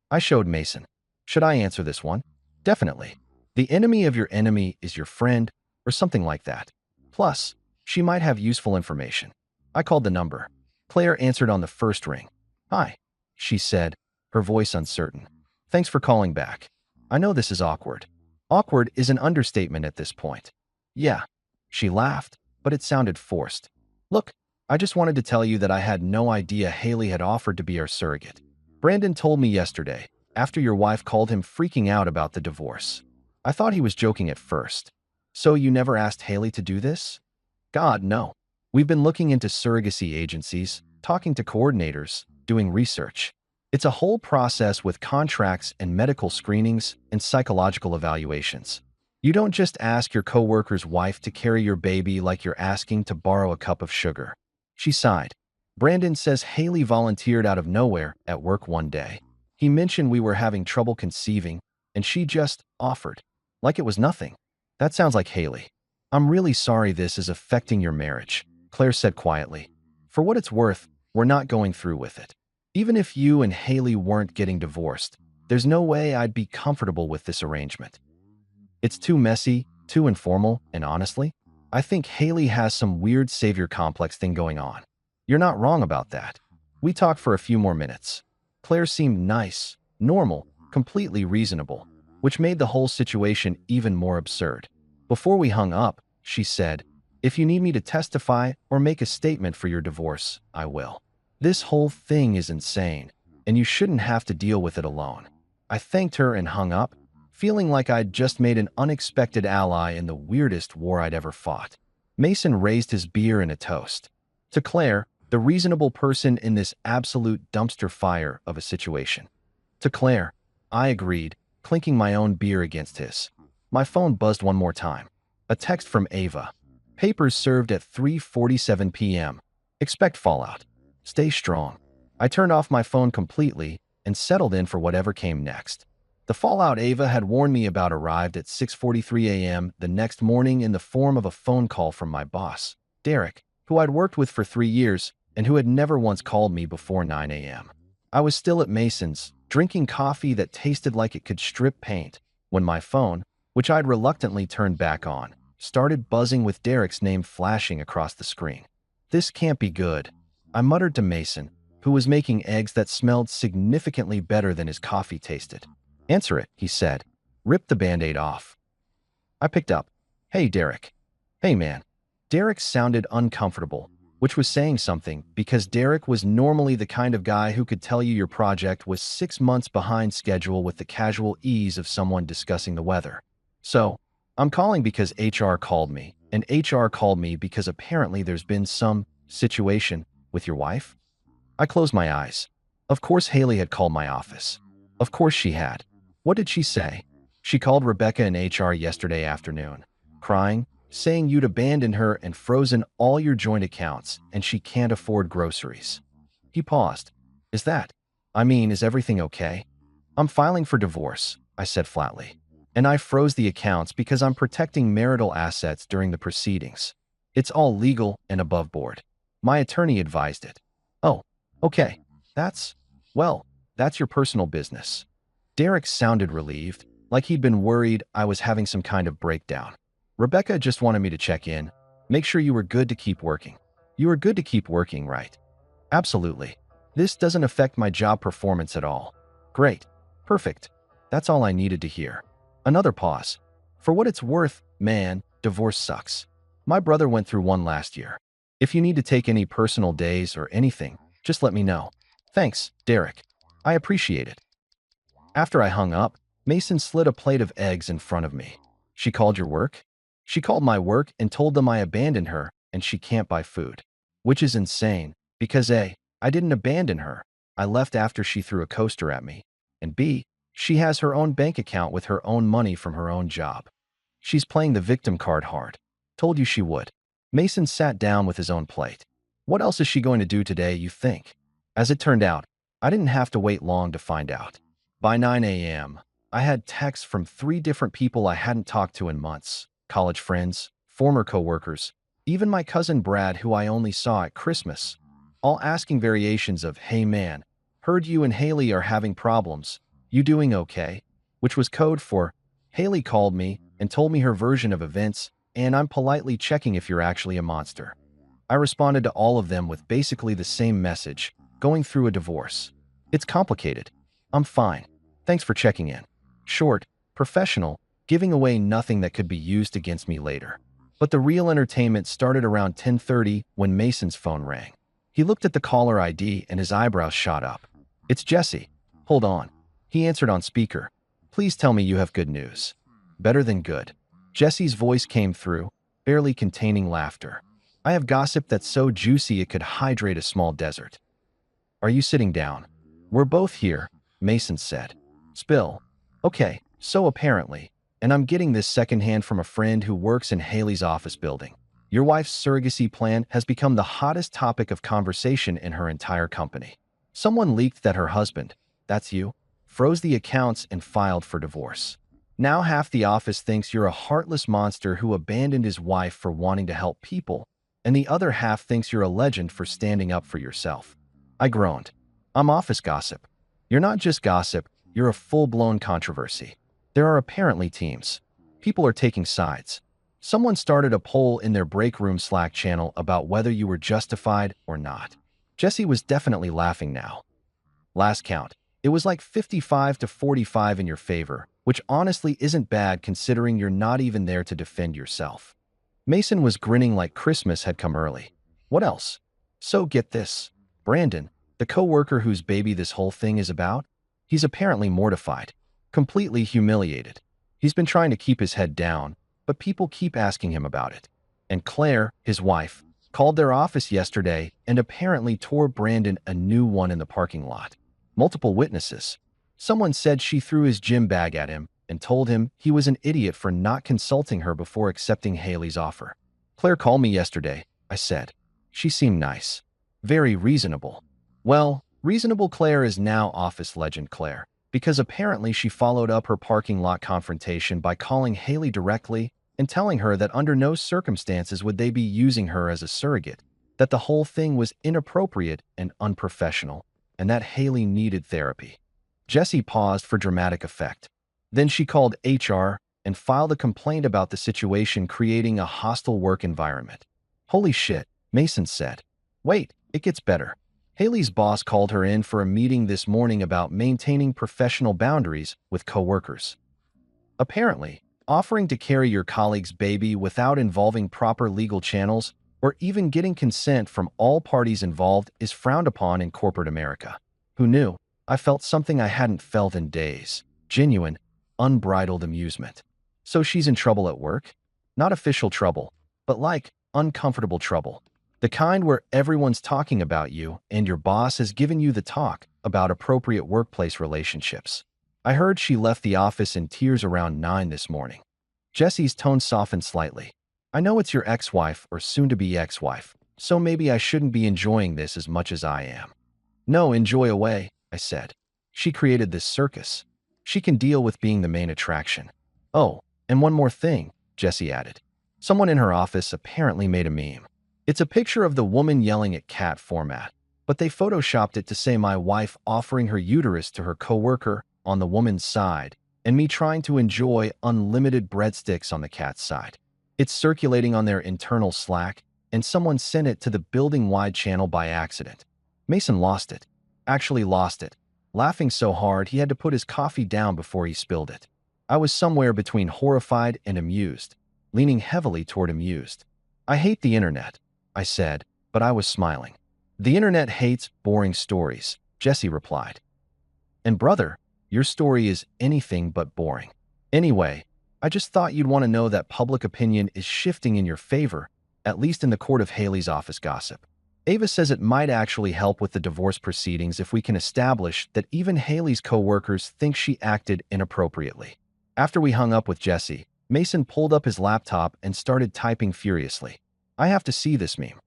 Speaker 1: I showed Mason. Should I answer this one? Definitely. The enemy of your enemy is your friend, or something like that. Plus, she might have useful information. I called the number. Claire answered on the first ring. Hi, she said, her voice uncertain. Thanks for calling back. I know this is awkward. Awkward is an understatement at this point. Yeah. She laughed, but it sounded forced. Look, I just wanted to tell you that I had no idea Haley had offered to be our surrogate. Brandon told me yesterday, after your wife called him freaking out about the divorce. I thought he was joking at first. So you never asked Haley to do this? God, no. We've been looking into surrogacy agencies, talking to coordinators, doing research. It's a whole process with contracts and medical screenings and psychological evaluations. You don't just ask your coworker's wife to carry your baby like you're asking to borrow a cup of sugar. She sighed. Brandon says Haley volunteered out of nowhere at work one day. He mentioned we were having trouble conceiving, and she just offered. Like it was nothing. That sounds like Haley. I'm really sorry this is affecting your marriage, Claire said quietly. For what it's worth, we're not going through with it. Even if you and Haley weren't getting divorced, there's no way I'd be comfortable with this arrangement. It's too messy, too informal, and honestly, I think Haley has some weird savior complex thing going on. You're not wrong about that. We talked for a few more minutes. Claire seemed nice, normal, completely reasonable, which made the whole situation even more absurd. Before we hung up, she said, if you need me to testify or make a statement for your divorce, I will. This whole thing is insane, and you shouldn't have to deal with it alone. I thanked her and hung up, feeling like I'd just made an unexpected ally in the weirdest war I'd ever fought. Mason raised his beer in a toast. To Claire, the reasonable person in this absolute dumpster fire of a situation. To Claire, I agreed, clinking my own beer against his. My phone buzzed one more time. A text from Ava. Papers served at 3:47 p.m. Expect fallout. Stay strong. I turned off my phone completely and settled in for whatever came next. The fallout Ava had warned me about arrived at 6:43 a.m. the next morning in the form of a phone call from my boss, Derek, who I'd worked with for 3 years and who had never once called me before 9 a.m. I was still at Mason's, drinking coffee that tasted like it could strip paint, when my phone, which I'd reluctantly turned back on, started buzzing with Derek's name flashing across the screen. This can't be good, I muttered to Mason, who was making eggs that smelled significantly better than his coffee tasted. Answer it, he said. Rip the Band-Aid off. I picked up. Hey, Derek. Hey, man. Derek sounded uncomfortable, which was saying something because Derek was normally the kind of guy who could tell you your project was 6 months behind schedule with the casual ease of someone discussing the weather. So, I'm calling because HR called me, and HR called me because apparently there's been some situation with your wife? I closed my eyes. Of course Haley had called my office. Of course she had. What did she say? She called Rebecca in HR yesterday afternoon, crying, saying you'd abandoned her and frozen all your joint accounts and she can't afford groceries. He paused. Is everything okay? I'm filing for divorce, I said flatly. And I froze the accounts because I'm protecting marital assets during the proceedings. It's all legal and above board. My attorney advised it. Oh, okay. That's, well, that's your personal business. Derek sounded relieved, like he'd been worried I was having some kind of breakdown. Rebecca just wanted me to check in, make sure you were good to keep working. You are good to keep working, right? Absolutely. This doesn't affect my job performance at all. Great. Perfect. That's all I needed to hear. Another pause. For what it's worth, man, divorce sucks. My brother went through one last year. If you need to take any personal days or anything, just let me know. Thanks, Derek. I appreciate it. After I hung up, Mason slid a plate of eggs in front of me. She called your work? She called my work and told them I abandoned her and she can't buy food. Which is insane, because A, I didn't abandon her. I left after she threw a coaster at me. And B, she has her own bank account with her own money from her own job. She's playing the victim card hard. Told you she would. Mason sat down with his own plate. What else is she going to do today, you think? As it turned out, I didn't have to wait long to find out. By 9 a.m., I had texts from 3 different people I hadn't talked to in months. College friends, former coworkers, even my cousin Brad, who I only saw at Christmas, all asking variations of, "Hey man, heard you and Haley are having problems. You doing okay?" Which was code for, "Haley called me and told me her version of events, and I'm politely checking if you're actually a monster." I responded to all of them with basically the same message, going through a divorce. It's complicated. I'm fine. Thanks for checking in. Short, professional, giving away nothing that could be used against me later. But the real entertainment started around 10:30 when Mason's phone rang. He looked at the caller ID and his eyebrows shot up. "It's Jesse. Hold on." He answered on speaker. "Please tell me you have good news." "Better than good." Jesse's voice came through, barely containing laughter. "I have gossip that's so juicy it could hydrate a small desert." "Are you sitting down?" "We're both here," Mason said. "Spill." "Okay, so apparently, and I'm getting this secondhand from a friend who works in Haley's office building. Your wife's surrogacy plan has become the hottest topic of conversation in her entire company. Someone leaked that her husband, that's you, froze the accounts and filed for divorce. Now half the office thinks you're a heartless monster who abandoned his wife for wanting to help people, and the other half thinks you're a legend for standing up for yourself." I groaned. "I'm office gossip." "You're not just gossip, you're a full-blown controversy. There are apparently teams. People are taking sides. Someone started a poll in their break room Slack channel about whether you were justified or not." Jesse was definitely laughing now. "Last count, it was like 55 to 45 in your favor, which honestly isn't bad considering you're not even there to defend yourself." Mason was grinning like Christmas had come early. "What else?" "So get this. Brandon, the coworker whose baby this whole thing is about, he's apparently mortified, completely humiliated. He's been trying to keep his head down, but people keep asking him about it. And Claire, his wife, called their office yesterday and apparently tore Brandon a new one in the parking lot. Multiple witnesses. Someone said she threw his gym bag at him and told him he was an idiot for not consulting her before accepting Haley's offer. "Claire called me yesterday," I said. "She seemed nice. Very reasonable." Well, reasonable Claire is now office legend Claire, because apparently she followed up her parking lot confrontation by calling Haley directly and telling her that under no circumstances would they be using her as a surrogate, that the whole thing was inappropriate and unprofessional, and that Haley needed therapy. Jessie paused for dramatic effect. Then she called HR and filed a complaint about the situation creating a hostile work environment. "Holy shit," Mason said. "Wait, it gets better." Haley's boss called her in for a meeting this morning about maintaining professional boundaries with coworkers. Apparently, offering to carry your colleague's baby without involving proper legal channels or even getting consent from all parties involved is frowned upon in corporate America. Who knew? I felt something I hadn't felt in days. Genuine, unbridled amusement. So she's in trouble at work? Not official trouble, but like uncomfortable trouble. The kind where everyone's talking about you and your boss has given you the talk about appropriate workplace relationships. I heard she left the office in tears around 9 this morning. Jesse's tone softened slightly. "I know it's your ex-wife or soon-to-be ex-wife, so maybe I shouldn't be enjoying this as much as I am." "No, enjoy away," I said. "She created this circus. She can deal with being the main attraction." Oh, and one more thing, Jessie added. Someone in her office apparently made a meme. It's a picture of the woman yelling at cat format, but they photoshopped it to say my wife offering her uterus to her coworker on the woman's side and me trying to enjoy unlimited breadsticks on the cat's side. It's circulating on their internal Slack, and someone sent it to the building-wide channel by accident. Mason lost it. Actually lost it. Laughing so hard he had to put his coffee down before he spilled it. I was somewhere between horrified and amused, leaning heavily toward amused. I hate the internet, I said, but I was smiling. The internet hates boring stories, Jessie replied. And brother, your story is anything but boring. Anyway, I just thought you'd want to know that public opinion is shifting in your favor, at least in the court of Haley's office gossip. Ava says it might actually help with the divorce proceedings if we can establish that even Haley's coworkers think she acted inappropriately. After we hung up with Jessie, Mason pulled up his laptop and started typing furiously. I have to see this meme.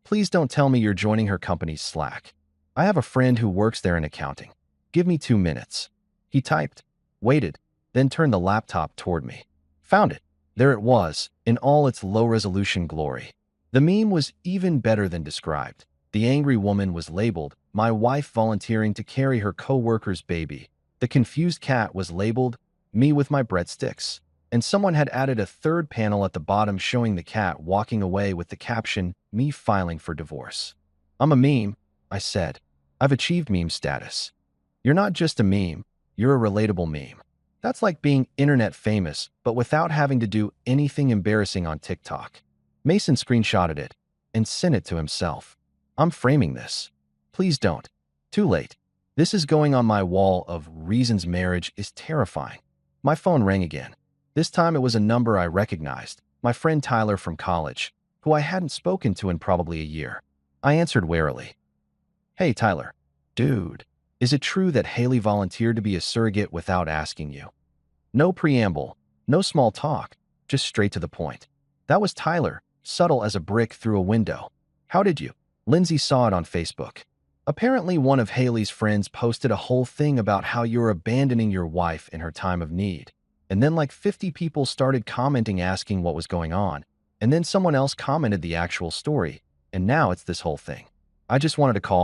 Speaker 1: Please don't tell me you're joining her company's Slack. I have a friend who works there in accounting. Give me 2 minutes. He typed, waited, then turned the laptop toward me. Found it. There it was, in all its low-resolution glory. The meme was even better than described. The angry woman was labeled, my wife volunteering to carry her co-worker's baby. The confused cat was labeled, me with my breadsticks. And someone had added a third panel at the bottom showing the cat walking away with the caption, me filing for divorce. I'm a meme, I said. I've achieved meme status. You're not just a meme, you're a relatable meme. That's like being internet famous, but without having to do anything embarrassing on TikTok. Mason screenshotted it and sent it to himself. I'm framing this. Please don't. Too late. This is going on my wall of reasons marriage is terrifying. My phone rang again. This time it was a number I recognized, my friend Tyler from college, who I hadn't spoken to in probably a year. I answered warily. Hey, Tyler. Dude, is it true that Haley volunteered to be a surrogate without asking you? No preamble, no small talk, just straight to the point. That was Tyler, subtle as a brick through a window. How did you? Lindsay saw it on Facebook. Apparently one of Haley's friends posted a whole thing about how you're abandoning your wife in her time of need. And then like 50 people started commenting asking what was going on. And then someone else commented the actual story. And now it's this whole thing. I just wanted to call